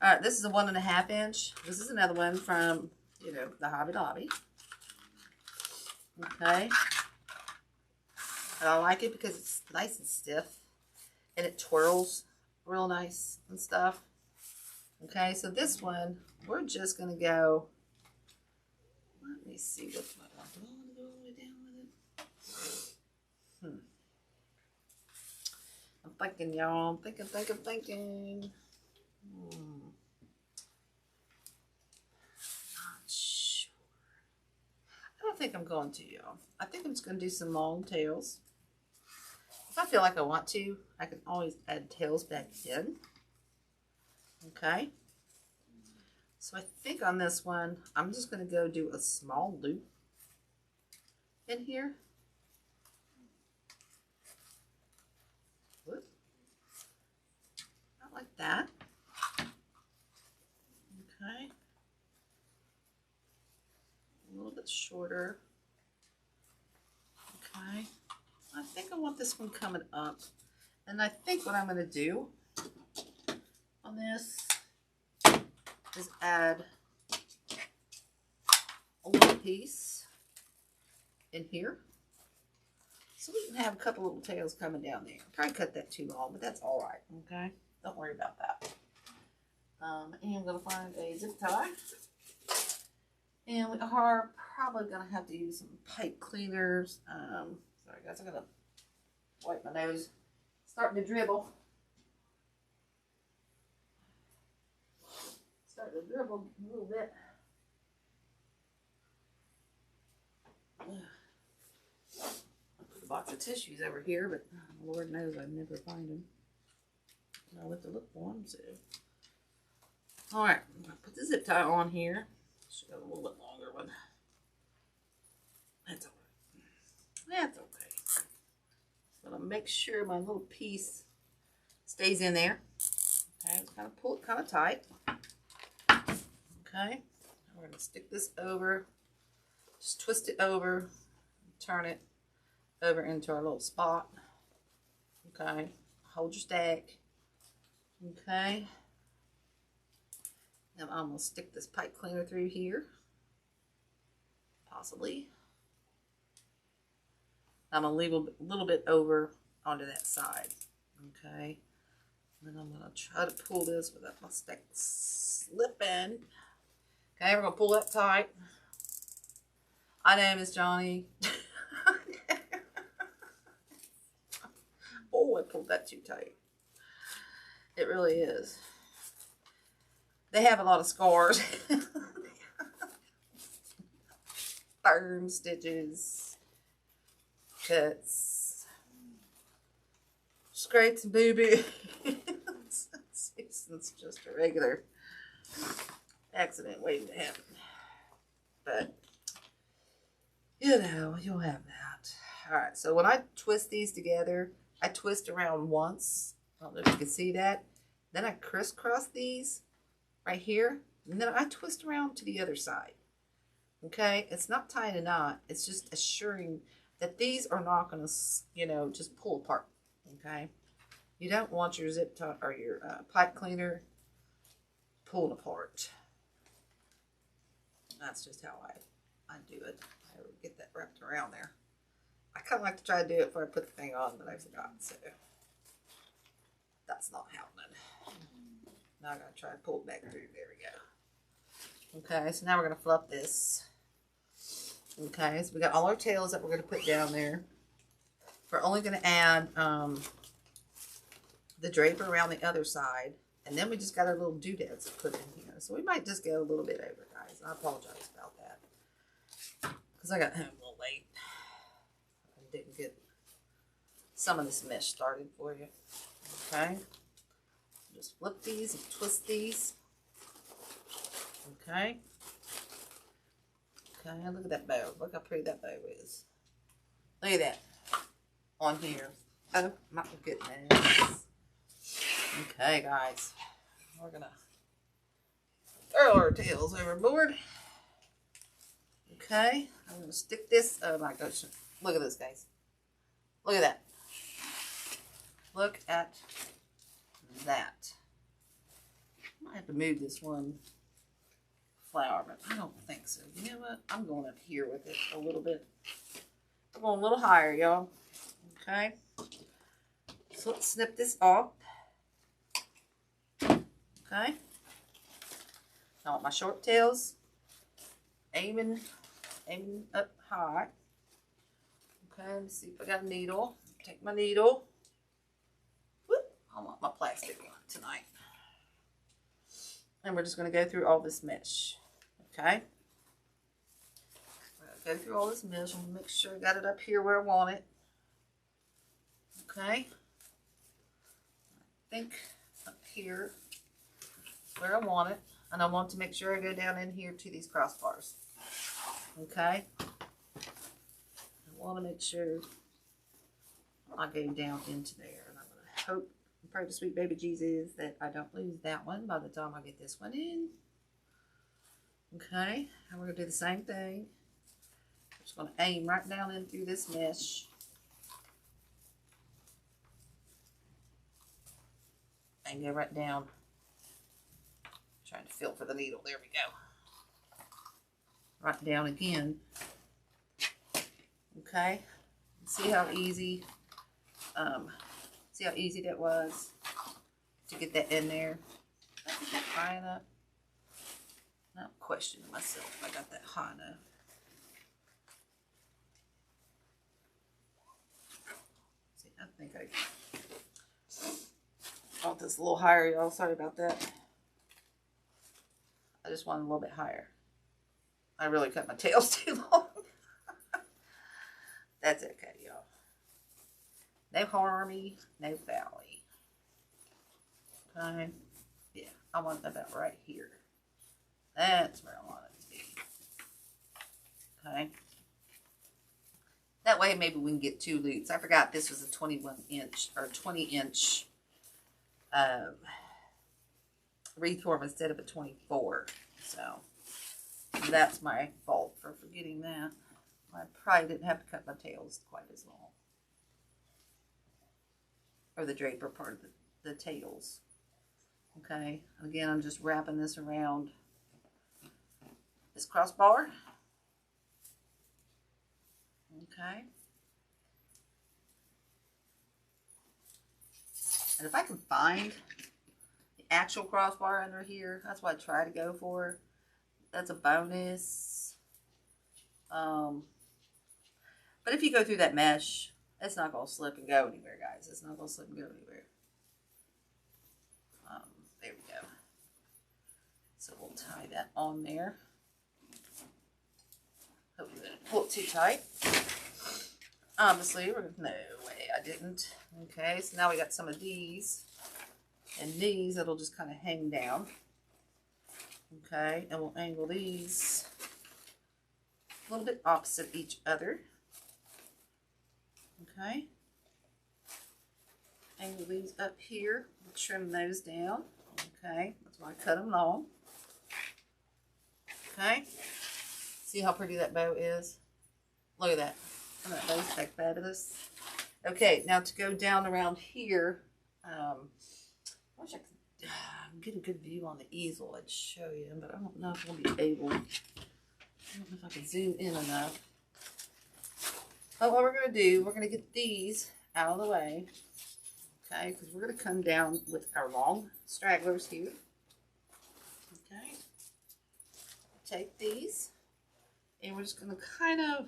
Alright, this is a 1.5 inch. This is another one from, you know, the Hobby Lobby. Okay. And I like it because it's nice and stiff. And it twirls real nice and stuff. Okay, so this one, we're just going to go, let me see which one. Do I want to go all the way down with it? I'm thinking, y'all. I'm thinking. Not sure. I don't think I'm going to, y'all. I think I'm just going to do some long tails. If I feel like I want to, I can always add tails back in. Okay. So I think on this one, I'm just going to go do a small loop in here. Whoop. Not like that. Okay. A little bit shorter. Okay. I think I want this one coming up. And I think what I'm going to do on this is add a little piece in here. So we can have a couple little tails coming down there. Probably cut that too long, but that's all right. Okay? Don't worry about that. And I'm going to find a zip tie. And we are probably going to have to use some pipe cleaners. Sorry guys, I'm going to wipe my nose. Starting to dribble. Starting to dribble a little bit. box of tissues over here, but Lord knows I'd never find them. I'll have to look for them, so. Alright, I'm going to put the zip tie on here. Should have a little bit longer one. That's alright. That's okay. I'm going to make sure my little piece stays in there. Okay, let's kind of pull it kind of tight. Okay, we're going to stick this over. Just twist it over. Turn it over into our little spot. Okay, hold your stack. Okay. Now I'm going to stick this pipe cleaner through here. Possibly. I'm going to leave a little bit over onto that side. Okay. And then I'm going to try to pull this without my stack slipping. Okay, we're going to pull that tight. I know, Miss Johnny. Oh, I pulled that too tight. It really is. They have a lot of scars. Burn stitches. Cuts. Scrapes and boo-boo. It's just a regular accident waiting to happen. But, you know, you'll have that. Alright, so when I twist these together, I twist around once. I don't know if you can see that. Then I crisscross these right here. And then I twist around to the other side. Okay? It's not tying a knot. It's just assuring that these are not going to, you know, just pull apart. Okay? You don't want your zip tie or your pipe cleaner pulling apart. That's just how I do it. I get that wrapped around there. I kind of like to try to do it before I put the thing on, but I forgot, so that's not happening. Now I'm going to try to pull it back through. There we go. Okay, so now we're going to fluff this. Okay, so we got all our tails that we're going to put down there. We're only going to add the draper around the other side. And then we just got our little doodads to put in here. So we might just go a little bit over, guys. I apologize about that. Because I got home a little late. I didn't get some of this mesh started for you. Okay. Just flip these and twist these. Okay. Okay, look at that bow. Look how pretty that bow is. Look at that. On here. Oh, my goodness. Okay, guys. We're going to throw our tails overboard. Okay. I'm going to stick this. Oh my gosh. Look at this, guys. Look at that. Look at that. I might have to move this one flower, but I don't think so. You know what? I'm going up here with it a little bit. I'm going a little higher, y'all. Okay. So let's snip this off. Okay. I want my short tails aiming up high. Okay, let me see if I got a needle. Take my needle. Whoop. I want my plastic one tonight. And we're just going to go through all this mesh. Okay. Go through all this mesh and make sure I got it up here where I want it. Okay. I think up here where I want it. And I want to make sure I go down in here to these crossbars. Okay. I want to make sure I go down into there. And I'm going to hope and pray to sweet baby Jesus that I don't lose that one by the time I get this one in. Okay. And we're going to do the same thing. I'm just going to aim right down in through this mesh. And go right down. Trying to feel for the needle. There we go. Right down again. Okay. See how easy that was to get that in there. Is that high enough? I'm questioning myself if I got that high enough. See, I think I want this a little higher, y'all. Sorry about that. I just want it a little bit higher. I really cut my tails too long. That's okay, y'all. No harmy, no valley. Okay. Yeah, I want that about right here. That's where I want it to be. Okay. That way maybe we can get 2 loops. I forgot this was a 21-inch or 20-inch wreath form instead of a 24. So that's my fault for forgetting that. I probably didn't have to cut my tails quite as long. Or the draper part of the tails. Okay, again, I'm just wrapping this around this crossbar. Okay. And if I can find the actual crossbar under here, that's what I try to go for. That's a bonus. But if you go through that mesh, it's not going to slip and go anywhere, guys. It's not going to slip and go anywhere. There we go. So we'll tie that on there. Hope we didn't pull it too tight. Obviously, no way I didn't. Okay, so now we got some of these. And these, it'll just kind of hang down. Okay, and we'll angle these a little bit opposite each other. Okay. Angle these up here. We'll trim those down. Okay, that's why I cut them long. Okay. See how pretty that bow is? Look at that. Isn't that bow's like fabulous? Okay, now to go down around here, I wish I could get a good view on the easel. I'd show you, but I don't know if we'll be able. I don't know if I can zoom in enough. But what we're going to do, we're going to get these out of the way. Okay, because we're going to come down with our long stragglers here. Okay. Take these, and we're just going to kind of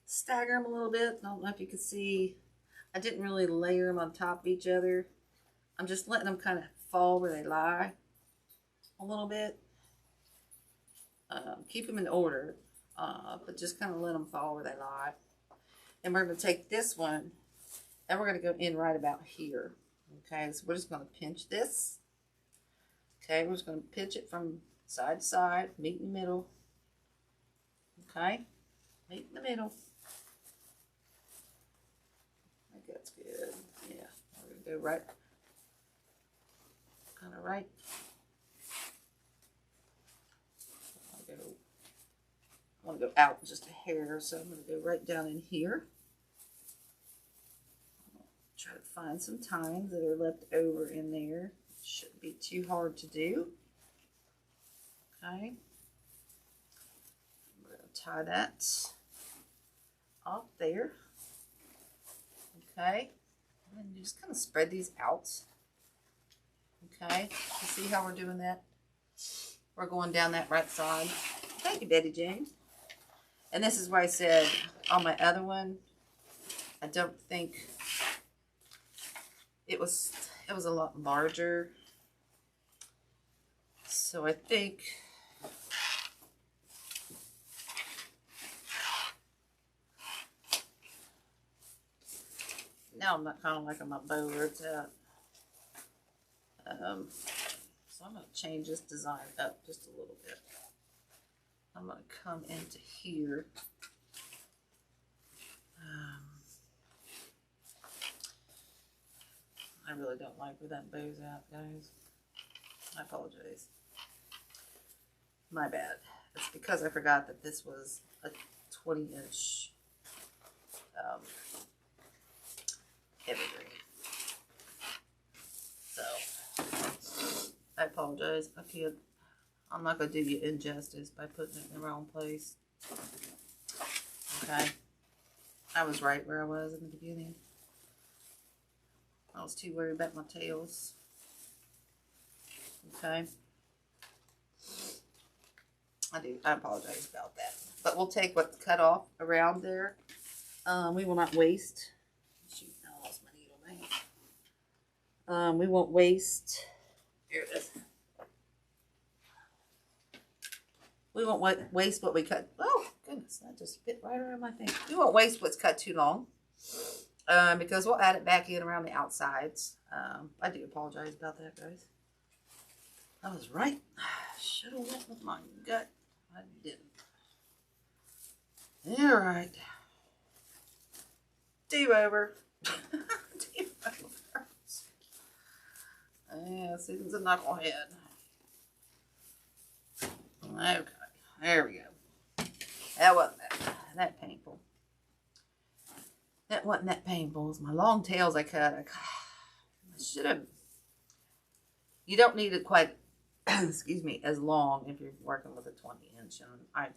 stagger them a little bit. I don't know if you can see, I didn't really layer them on top of each other. I'm just letting them kind of fall where they lie a little bit. Keep them in order, but just kind of let them fall where they lie. And we're going to take this one, and we're going to go in right about here. Okay, so we're just going to pinch this. Okay, we're just going to pinch it from side to side, meet in the middle. Okay, meet in the middle. I think that's good. Yeah, we're going to go right, kind of right. I want to go out just a hair, so I'm going to go right down in here. Try to find some tines that are left over in there. Shouldn't be too hard to do. Okay. We're going to tie that off there. Okay. And you just kind of spread these out. Okay. You see how we're doing that? We're going down that right side. Thank you, Betty Jane. And this is where I said on my other one, I don't think it was a lot larger. So I think now I'm not kind of like on my bow where it's at. So I'm going to change this design up just a little bit. I'm going to come into here. I really don't like where that bow's at, guys. I apologize. My bad. It's because I forgot that this was a 20-inch evergreen. So, I apologize. I'm not going to do you injustice by putting it in the wrong place. Okay. I was right where I was in the beginning. I was too worried about my tails. Okay. I apologize about that. But we'll take what's cut off around there. We will not waste. Shoot, I lost my needle now. We won't waste. Here it is. We won't waste what we cut. Oh, goodness. That just fit right around my thing. We won't waste what's cut too long. because we'll add it back in around the outsides. I do apologize about that, guys. I was right. Should have went with my gut. I didn't. All right. Do-over. Do-over. Yeah, Susan's a knucklehead. Okay, there we go. That wasn't that painful. That wasn't that painful. It was my long tails I cut. I should have. You don't need it quite, excuse me, as long if you're working with a 20-inch. And I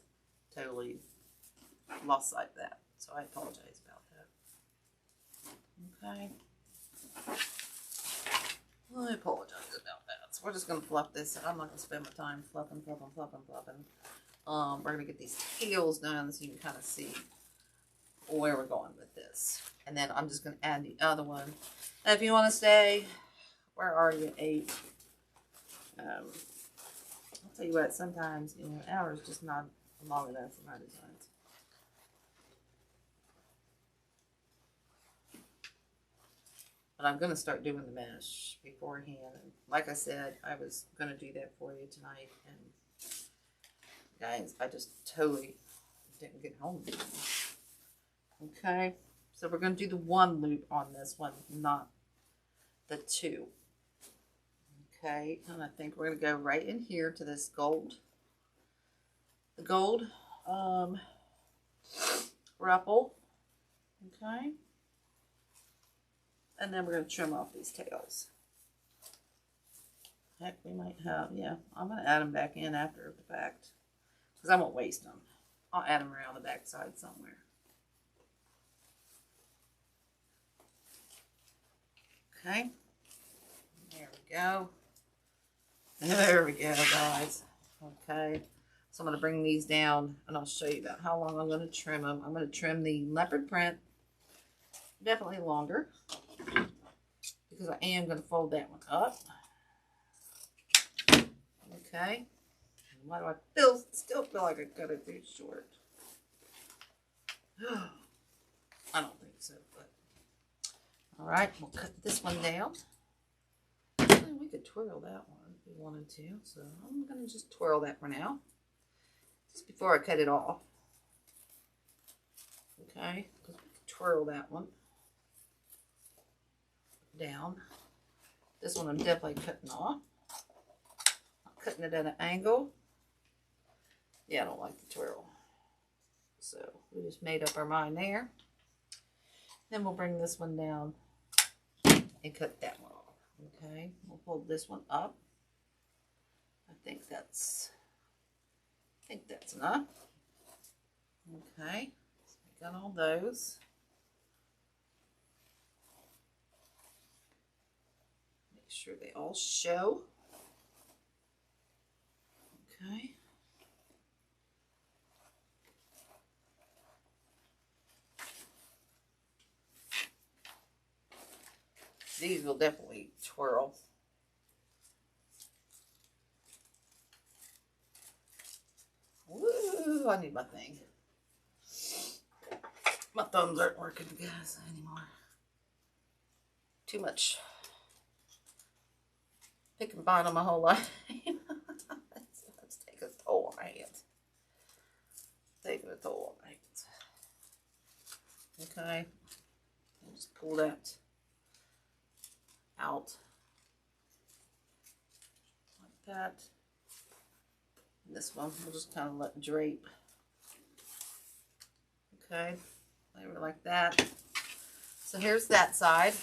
totally lost sight of that. So I apologize about that. Okay. I apologize about that. So we're just going to fluff this. I'm not going to spend my time fluffing. We're going to get these tails done so you can kind of see where we're going with this. And then I'm just going to add the other one. And if you want to stay, where are you, 8? I'll tell you what, sometimes, you know, an hour is just not long enough for my designs. But I'm going to start doing the mesh beforehand. And like I said, I was going to do that for you tonight. And guys, I just totally didn't get home. Okay, so we're going to do the 1 loop on this one, not the 2. Okay, and I think we're going to go right in here to this gold. The gold ruffle. Okay. And then we're going to trim off these tails. Heck, we might have, yeah, I'm going to add them back in after the fact. Because I won't waste them. I'll add them around the back side somewhere. Okay. There we go. There we go, guys. Okay. So I'm going to bring these down and I'll show you about how long I'm going to trim them. I'm going to trim the leopard print definitely longer because I am going to fold that one up. Okay. And why do I still feel like I cut it too short? I don't think so, but all right, we'll cut this one down. Actually, we could twirl that one if we wanted to, so I'm going to just twirl that for now, just before I cut it off. Okay, we could twirl that one down. This one I'm definitely cutting off. I'm cutting it at an angle. Yeah, I don't like the twirl. So we just made up our mind there. Then we'll bring this one down and cut that one off. Okay, we'll fold this one up. I think that's enough. Okay, so we got all those. Make sure they all show. Okay. These will definitely twirl. Woo, I need my thing. My thumbs aren't working, guys, anymore. Too much pick and bind on my whole life. Let's take a toll on my hands. Taking a toll on my hands. Okay. I'll just pull that out like that. And this one we'll just kind of let drape. Okay, flavor like that. So here's that side.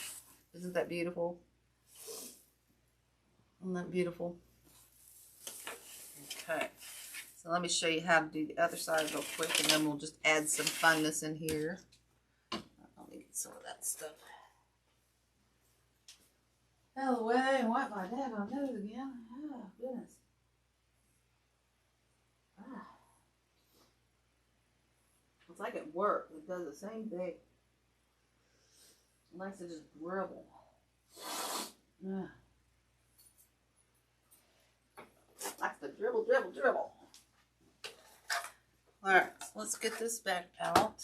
Isn't that beautiful? Isn't that beautiful? Okay, so let me show you how to do the other side real quick, and then we'll just add some funness in here. Let me get some of that stuff out of the way and wipe my daggone nose again. Oh, goodness. Ah. It's like at work. It does the same thing. It likes to just dribble. Ah. Likes to dribble, dribble, dribble. Alright, so let's get this back out.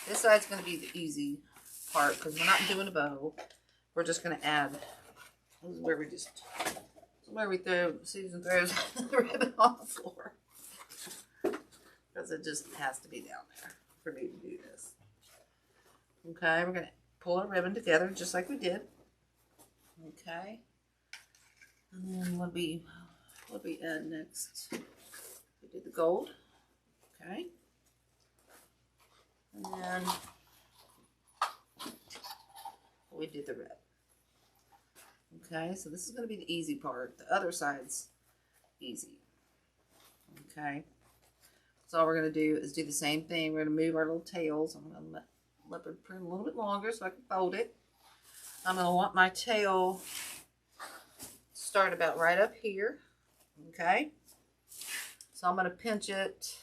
This side's going to be the easy part because we're not doing a bow. We're just going to add. This is where we just, Susan throws the ribbon on the floor. Because it just has to be down there for me to do this. Okay, we're going to pull our ribbon together just like we did. Okay. And then what we add next? We did the gold. Okay. And then we did the red. Okay, so this is going to be the easy part. The other side's easy. Okay. So all we're going to do is do the same thing. We're going to move our little tails. I'm going to let leopard print a little bit longer so I can fold it. I'm going to want my tail start about right up here. Okay. So I'm going to pinch it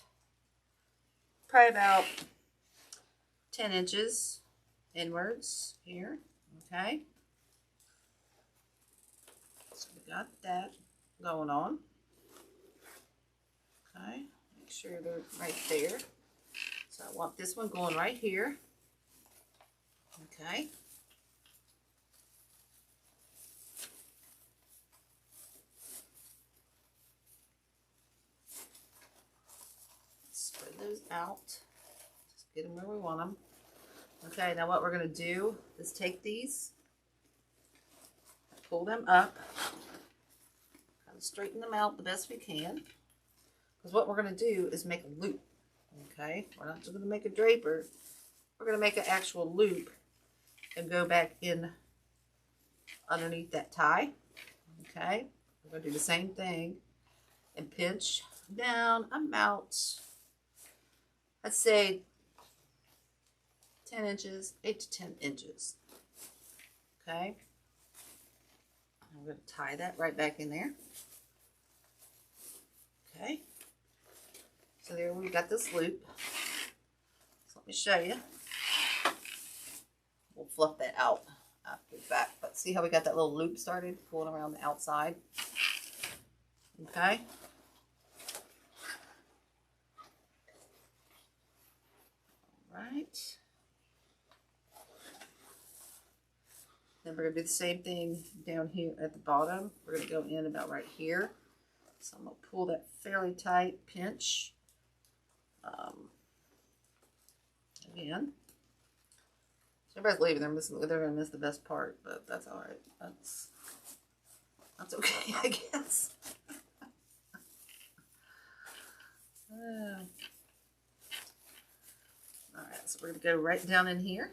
probably about 10 inches inwards here. Okay. So we got that going on. Okay. Make sure they're right there. So I want this one going right here. Okay. Spread those out. Just get them where we want them. Okay, now what we're going to do is take these, pull them up, kind of straighten them out the best we can. Because what we're going to do is make a loop. Okay, we're not just going to make a draper. We're going to make an actual loop and go back in underneath that tie. Okay, we're going to do the same thing and pinch down about, let's say, 10 inches, 8 to 10 inches. Okay, I'm going to tie that right back in there. Okay, so there we've got this loop. So let me show you. We'll fluff that out after the fact, but see how we got that little loop started going around the outside. Okay. All right. Then we're going to do the same thing down here at the bottom. We're going to go in about right here. So I'm going to pull that fairly tight, pinch. Again. So everybody's leaving. They're going to miss the best part, but that's all right. That's okay, I guess. All right, so we're going to go right down in here.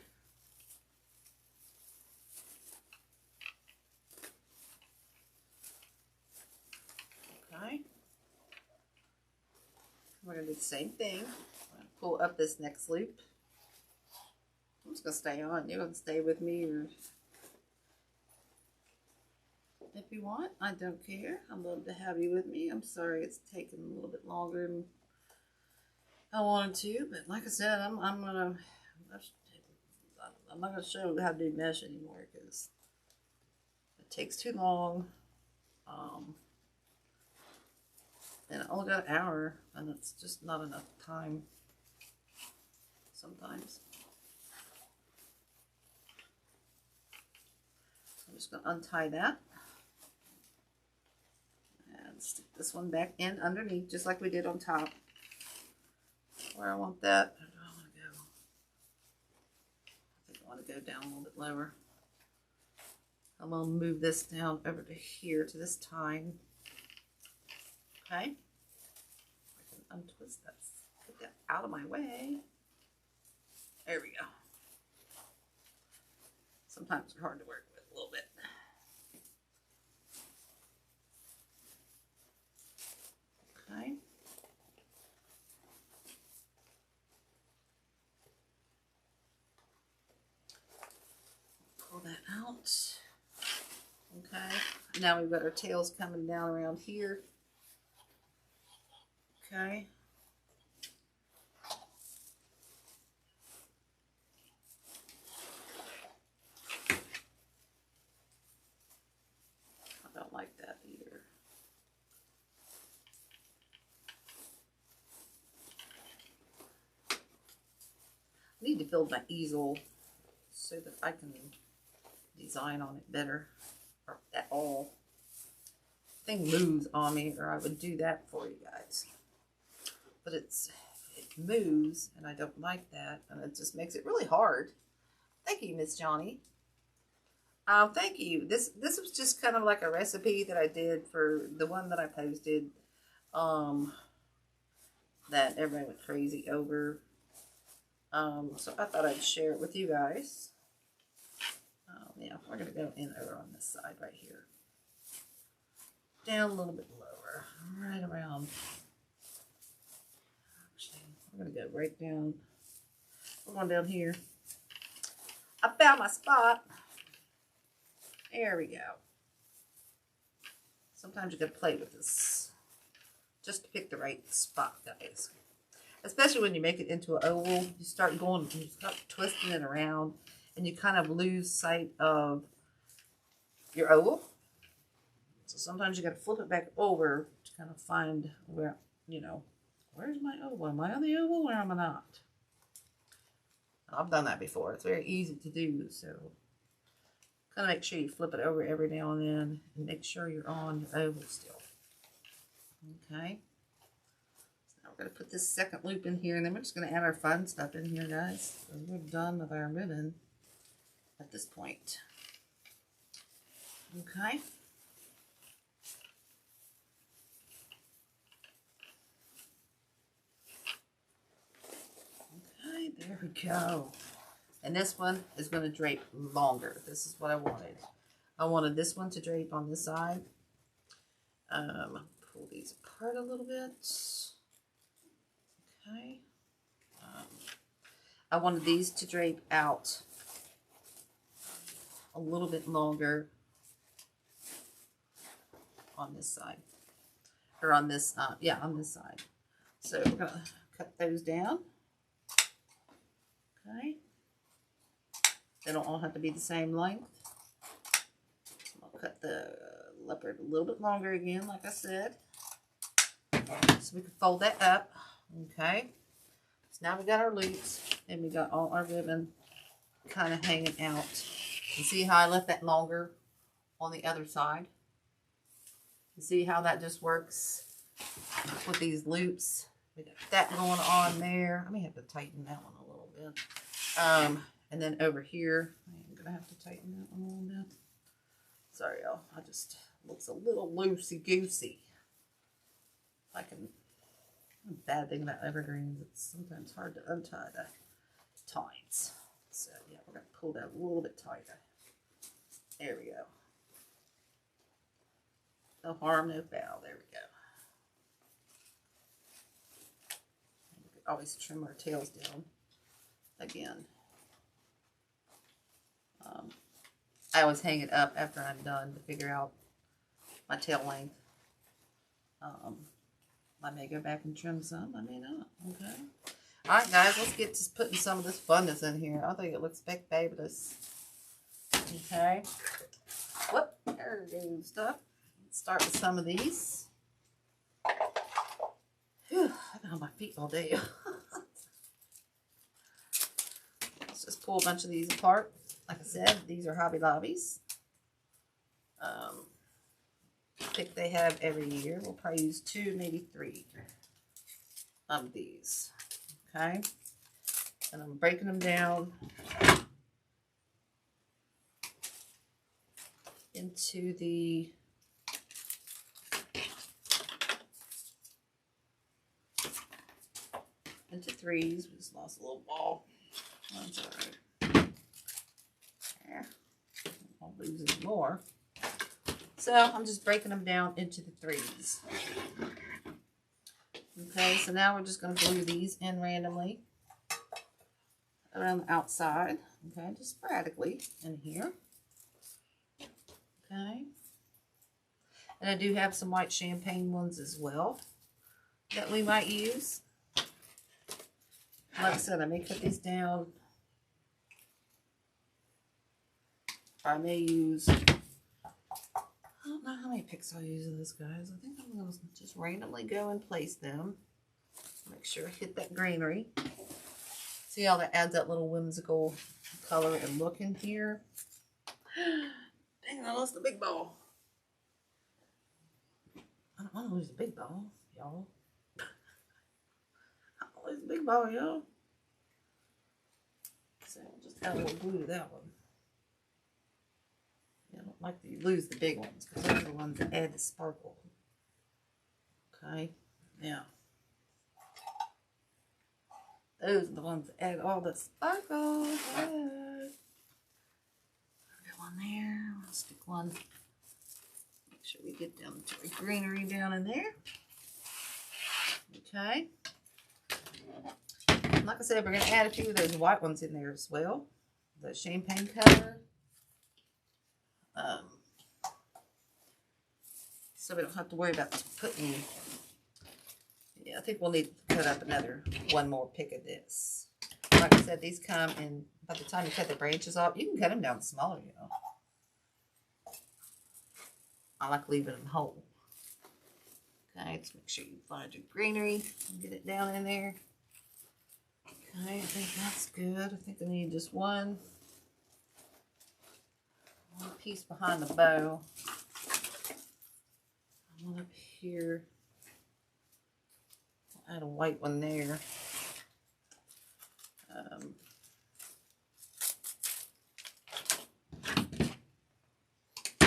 Okay. We're going to do the same thing. Pull up this next loop. I'm just going to stay on. You're going to stay with me, or if you want. I don't care. I'd love to have you with me. I'm sorry it's taking a little bit longer than I wanted to, but like I said, I'm not going to show how to do mesh anymore because it takes too long. And I only got an hour, and it's just not enough time sometimes. So I'm just going to untie that and stick this one back in underneath, just like we did on top. Where I want that, where do I want to go? I think I want to go down a little bit lower. I'm going to move this down over to here to this time. Okay, I can untwist that, get that out of my way. There we go. Sometimes they're hard to work with a little bit. Okay. Pull that out. Okay, now we've got our tails coming down around here. Okay. I don't like that either. I need to build my easel so that I can design on it better, or at all. Thing moves on me, or I would do that for you guys. But it moves, and I don't like that, and it just makes it really hard. Thank you, Miss Johnny. Thank you. This was just kind of like a recipe that I did for the one that I posted. That everybody went crazy over. So I thought I'd share it with you guys. Yeah, we're gonna go in over on this side right here. Down a little bit lower, right around. Actually, we're gonna go right down. We're going down here. I found my spot. There we go. Sometimes you gotta play with this just to pick the right spot, guys. Especially when you make it into an oval, you start twisting it around, and you kind of lose sight of your oval. So sometimes you got to flip it back over to kind of find where, you know, where's my oval? Am I on the oval or am I not? I've done that before. It's very easy to do. So kind of make sure you flip it over every now and then and make sure you're on your oval still. Okay. We're going to put this second loop in here, and then we're just going to add our fun stuff in here, guys. So we're done with our ribbon at this point. Okay. Okay, there we go. And this one is going to drape longer. This is what I wanted. I wanted this one to drape on this side. Pull these apart a little bit. Okay. I wanted these to drape out a little bit longer on this side, or on this, yeah, on this side. So we're gonna cut those down. Okay. They don't all have to be the same length. I'll cut the leopard a little bit longer again, like I said, so we can fold that up. Okay, so now we got our loops, and we got all our ribbon kind of hanging out. You see how I left that longer on the other side? You see how that just works with these loops? We got that going on there. I may have to tighten that one a little bit. And then over here, I'm gonna have to tighten that one a little bit. Sorry, y'all. I just looks a little loosey-goosey. I can. The bad thing about evergreens, it's sometimes hard to untie the tines. So yeah, we're gonna pull that a little bit tighter. There we go. No harm, no foul. There we go. And we can always trim our tails down again. I always hang it up after I'm done to figure out my tail length. I may go back and trim some. I may not. Okay. All right, guys. Let's get to putting some of this funness in here. I think it looks fabulous. Okay. Whoop. There goes stuff. Let's start with some of these. Whew, I've been on my feet all day. Let's just pull a bunch of these apart. Like I said, these are Hobby Lobbies. Pick they have every year. We'll probably use 2, maybe 3 of these. Okay, and I'm breaking them down into the threes. We just lost a little ball. That's all right. Yeah, I'll lose it more. So I'm just breaking them down into the 3s. Okay, so now we're just going to glue these in randomly around the outside. Okay, just sporadically in here. Okay. And I do have some white champagne ones as well that we might use. Like I said, I may cut these down. I may use, I don't know how many picks I'll use of this, guys. I think I'm going to just randomly go and place them. Make sure I hit that greenery. See how that adds that little whimsical color and look in here? Dang, I lost the big ball. I don't want to lose the big ball, y'all. I don't want to lose the big ball, y'all. So I'll just add a little glue to that one. Yeah, I don't like to lose the big ones because those are the ones that add the sparkle. Okay, now those are the ones that add all the sparkle. Good. Put one there. I'll stick one. Make sure we get down to the greenery down in there. Okay. And like I said, we're going to add a few of those white ones in there as well. The champagne color. So we don't have to worry about putting. Yeah, I think we'll need to cut up one more pick of this. Like I said, these come in, by the time you cut the branches off, you can cut them down smaller, you know. I like leaving them whole. Okay, let's make sure you find your greenery and get it down in there. Okay, I think that's good. I think I need just one piece behind the bow. One up here. I'll add a white one there.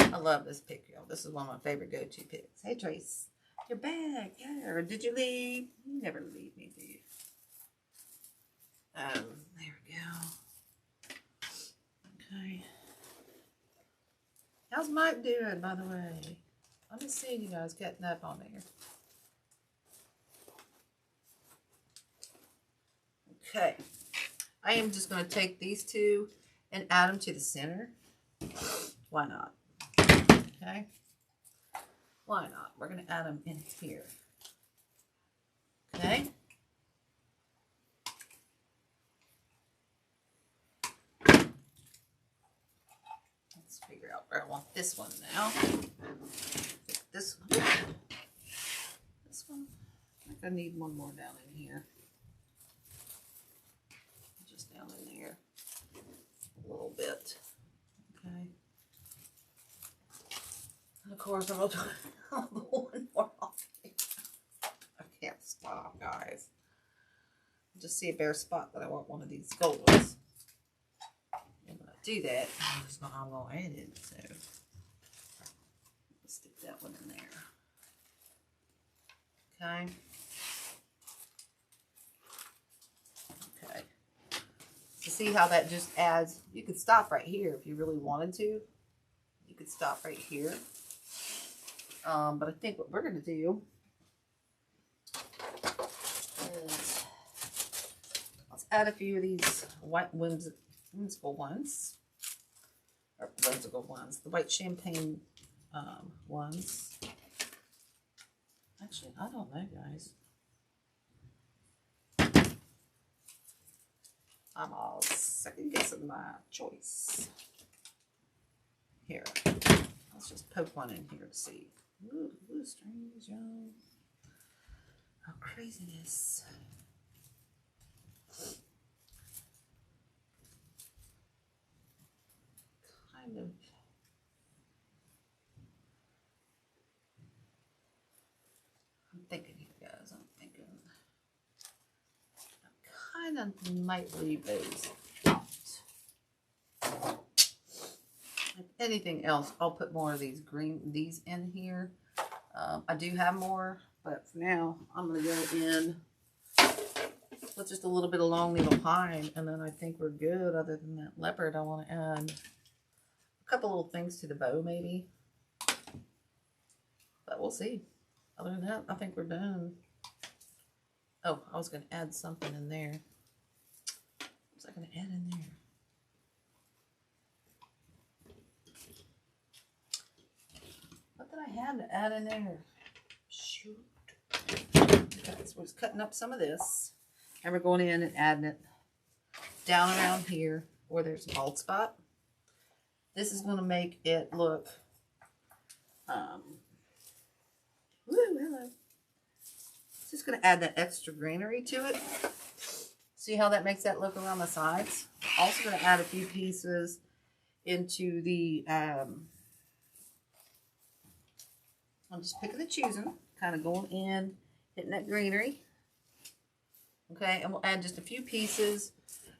I love this pick, y'all. This is one of my favorite go-to picks. Hey, Trace. You're back. Yeah. Or did you leave? You never leave me, do you? There we go. Okay. How's Mike doing, by the way? I'm just seeing you guys getting up on there. Okay. I am just going to take these two and add them to the center. Why not? Okay. Why not? We're going to add them in here. Okay. Let's figure out where I want this one now. This one. This one. I think I need one more down in here. Just down in there. A little bit. Okay. And of course, I'm going to do one more off here. I can't stop, guys. I just see a bare spot that I want one of these gold ones. And when I do that, I'm going to add it. So, let's stick that one in there. Okay. Okay. So see how that just adds, you could stop right here if you really wanted to. You could stop right here. But I think what we're going to do is let's add a few of these white whimsical ones. Or whimsical ones. The white champagne ones. Actually, I don't know, guys. I'm all second guessing my choice. Here. Let's just poke one in here to see. Ooh, blue strings, y'all. Oh, craziness. Kind of. I'm thinking here, guys. I'm thinking. I kind of might leave those out. If anything else, I'll put more of these these in here. I do have more, but for now, I'm going to go in with just a little bit of long needle pine, and then I think we're good. Other than that leopard, I want to add a couple little things to the bow, maybe. But we'll see. Other than that, I think we're done. Oh, I was going to add something in there. What was I going to add in there? What did I have to add in there? Shoot. Okay, so we're just cutting up some of this. And we're going in and adding it down around here where there's a bald spot. This is going to make it look, woo, hello. It's just going to add that extra greenery to it. See how that makes that look around the sides? Also going to add a few pieces into the, I'm just picking and choosing, kind of going in, hitting that greenery. Okay, and we'll add just a few pieces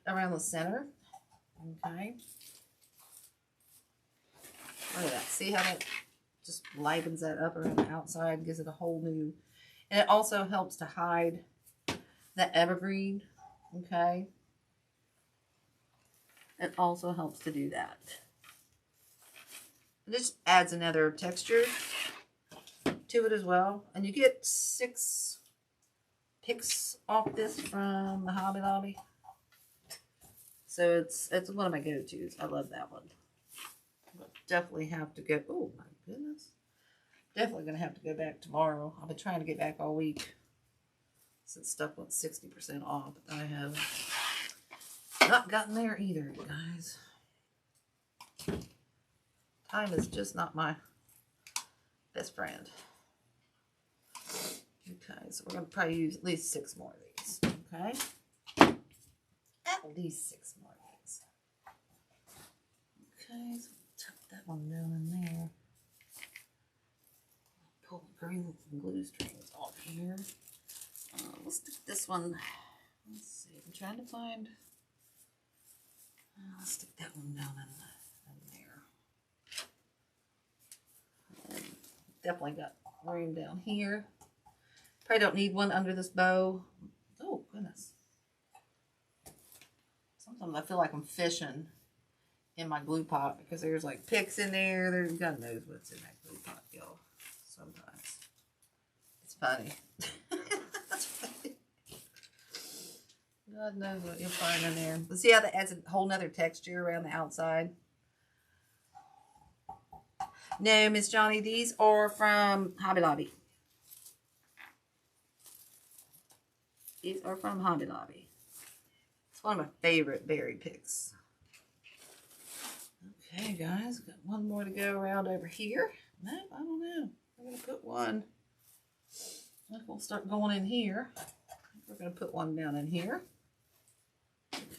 around the center. Okay. Look at that. See how that just livens that up around the outside, gives it a whole new, and it also helps to hide that evergreen. Okay. It also helps to do that. It just adds another texture to it as well. And you get 6 picks off this from the Hobby Lobby. So it's one of my go-tos. I love that one. But definitely have to go. Oh my goodness. Definitely going to have to go back tomorrow. I've been trying to get back all week since stuff went 60% off. But I have not gotten there either, you guys. Time is just not my best friend. Okay, so we're going to probably use at least 6 more of these. Okay? At least 6 more of these. Okay, so tuck that one down in there. Pull the green glue strings off here. Let's stick this one. Let's see. I'm trying to find. Let's stick that one down in there. And definitely got room down here. Probably don't need one under this bow. Oh, goodness. Sometimes I feel like I'm fishing in my glue pot because there's like picks in there. There's God knows what's in that glue pot, y'all. Sometimes. It's funny. That's funny. God knows what you'll find in there. But see how that adds a whole nother texture around the outside? No, Miss Johnny, these are from Hobby Lobby. These are from Hobby Lobby. It's one of my favorite berry picks. Okay, guys, got one more to go around over here. No, I don't know. I'm going to put one. We'll start going in here. We're going to put one down in here.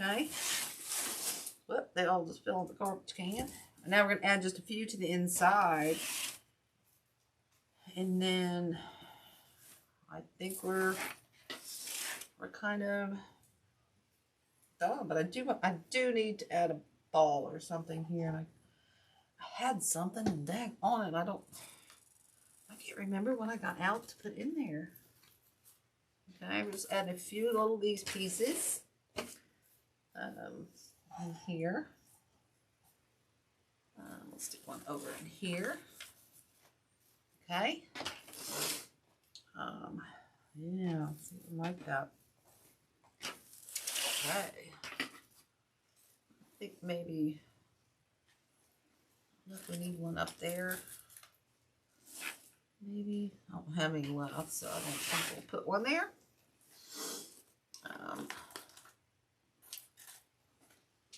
Okay. Whoop, they all just fell in the garbage can. And now we're going to add just a few to the inside. And then I think we're kind of done. But I do need to add a ball or something here. And I had something and dang on it. I can't remember what I got out to put in there. Okay, we're just adding a few little these pieces in here. Let's stick one over in here. Okay. Yeah, something like that. Okay. I think maybe if we need one up there. Maybe I don't have any left, so I don't think we'll put one there.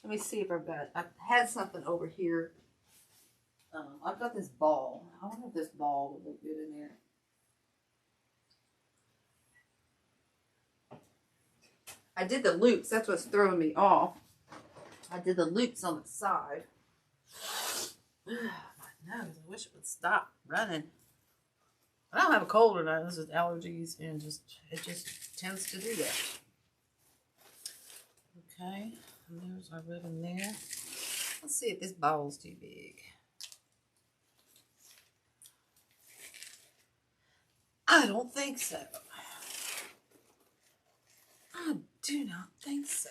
Let me see if I had something over here. I've got this ball. I wonder if this ball would look good in there. I did the loops. That's what's throwing me off. I did the loops on the side. My nose. I wish it would stop running. I don't have a cold or nothing. This is allergies and it just tends to do that. Okay. And there's our ribbon there. Let's see if this ball's too big. I don't think so. I do not think so.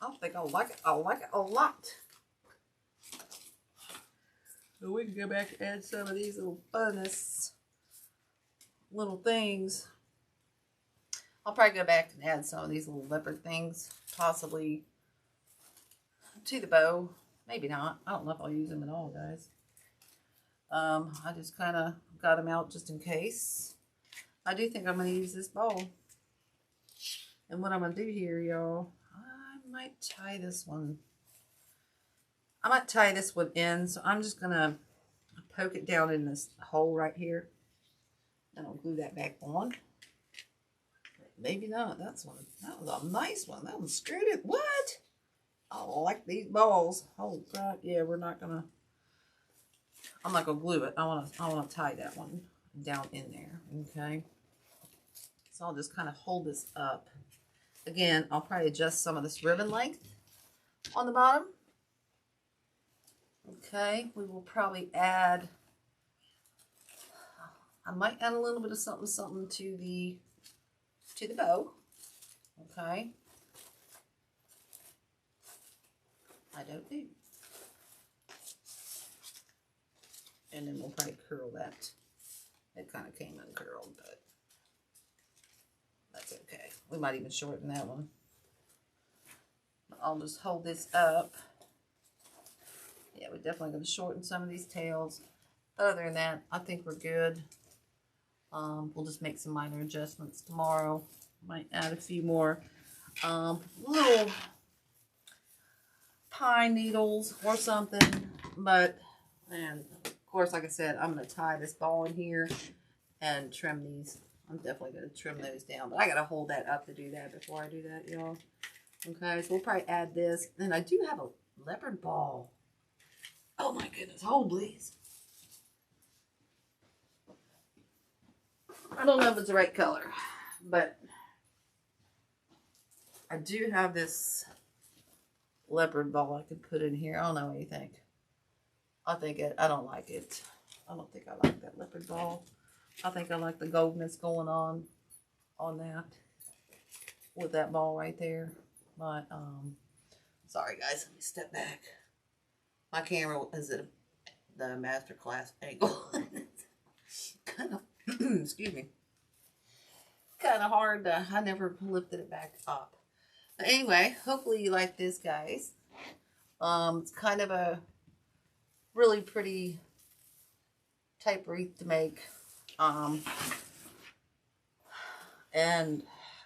I think I'll like it. I'll like it a lot. So we can go back and add some of these little bonus little things. I'll probably go back and add some of these little leopard things, possibly to the bow. Maybe not. I don't know if I'll use them at all, guys. I just kind of got them out just in case. I do think I'm going to use this bowl. And what I'm going to do here, y'all, I might tie this one. I might tie this one in, so I'm just going to poke it down in this hole right here. And I'll glue that back on. maybe not. That's one. That was a nice one. That one screwed it. What? I like these balls. Oh God, yeah, we're not gonna. I'm not gonna glue it. I wanna tie that one down in there. Okay. So I'll just kind of hold this up. Again, I'll probably adjust some of this ribbon length on the bottom. Okay, we will probably add. I might add a little bit of something to the bow. Okay. I don't know. And then we'll probably curl that. It kind of came uncurled, but that's okay. We might even shorten that one. I'll just hold this up. Yeah, we're definitely going to shorten some of these tails. Other than that, I think we're good. We'll just make some minor adjustments tomorrow. Might add a few more little pine needles or something. But, and of course, like I said, I'm going to tie this ball in here and trim these. I'm definitely going to trim those down. But I got to hold that up to do that before I do that, y'all. Okay, so we'll probably add this. And I do have a leopard ball. Oh my goodness, hold please. I don't know if it's the right color, but I do have this leopard ball I could put in here. I don't know what you think. I don't like it. I don't think I like that leopard ball. I think I like the goldness going on that with that ball right there. But sorry guys, let me step back. My camera is at the master class angle. Kind of, excuse me. Kind of hard. I never lifted it back up. But anyway, hopefully you like this, guys. It's kind of a really pretty type wreath to make. And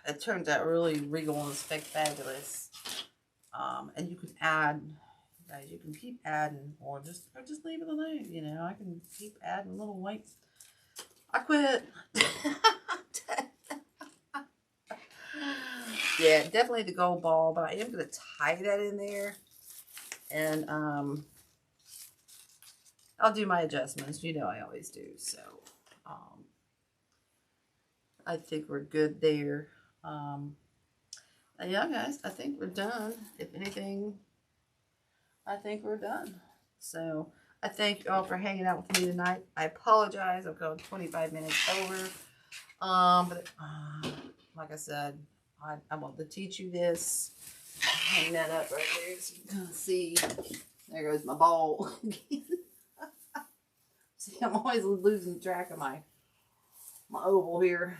it turns out really regal and spectacular. And you can add, guys, you can keep adding, or just leave it alone. You know, I can keep adding little white. I quit. Yeah, definitely the gold ball, but I am going to tie that in there. And I'll do my adjustments. You know I always do. So I think we're good there. Yeah, guys, I think we're done. If anything, I think we're done. So I thank you all for hanging out with me tonight. I apologize. I've gone 25 minutes over. But like I said, I want to teach you this. Hang that up right there so you can see. There goes my ball. See, I'm always losing track of my oval here.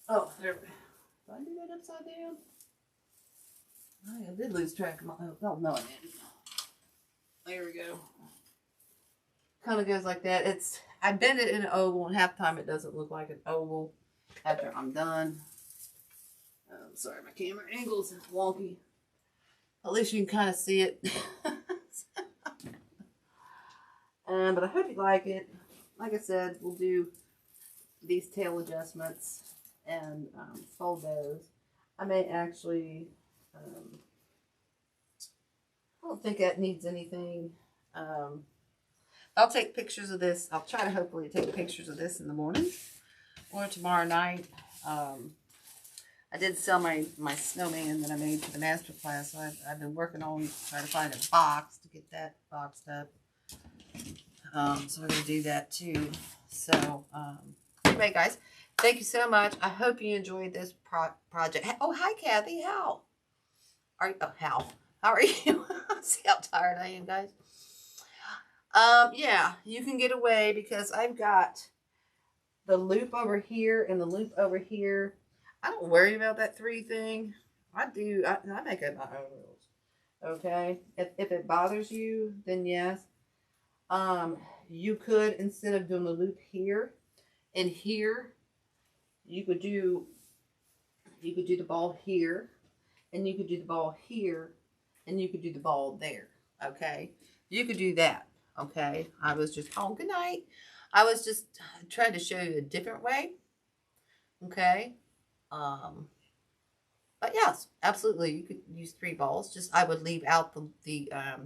Oh, there we go. Did I do that upside down? I did lose track of my oval. Oh, no, I didn't. There we go. Kind of goes like that. I bend it in an oval, and half the time it doesn't look like an oval after I'm done. Sorry, my camera angle's wonky. At least you can kind of see it. But I hope you like it. Like I said, we'll do these tail adjustments and fold those. I may actually, I don't think that needs anything. I'll take pictures of this. I'll try to hopefully take pictures of this in the morning or tomorrow night. I did sell my snowman that I made for the master class. So I've been working on trying to find a box to get that boxed up. So we're going to do that too. So anyway, guys, thank you so much. I hope you enjoyed this project. Oh, hi, Kathy. How are you? Oh, how are you? See how tired I am, guys. Yeah, you can get away because I've got the loop over here and the loop over here. I don't worry about that 3 thing. I do. I make up my own rules. Okay. If it bothers you, then yes. You could, instead of doing the loop here and here, you could do the ball here, and you could do the ball here, and you could do the ball there. Okay. You could do that. Okay. I was just, oh, good night. I was just trying to show you a different way Okay. But yes, absolutely, you could use 3 balls. Just I would leave out the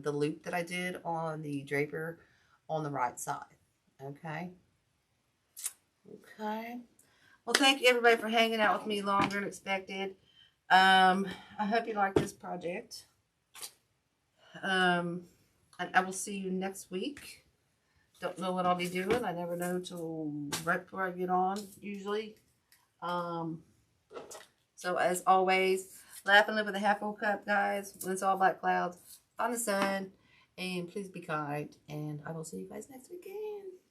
loop that I did on the draper on the right side. Okay. Okay. Well, thank you everybody for hanging out with me longer than expected. I hope you like this project. And I will see you next week. Don't know what I'll be doing. I never know till right before I get on, usually. So as always, laugh and live with a half full cup, guys. When it's all black clouds, find the sun, and please be kind. And I will see you guys next weekend.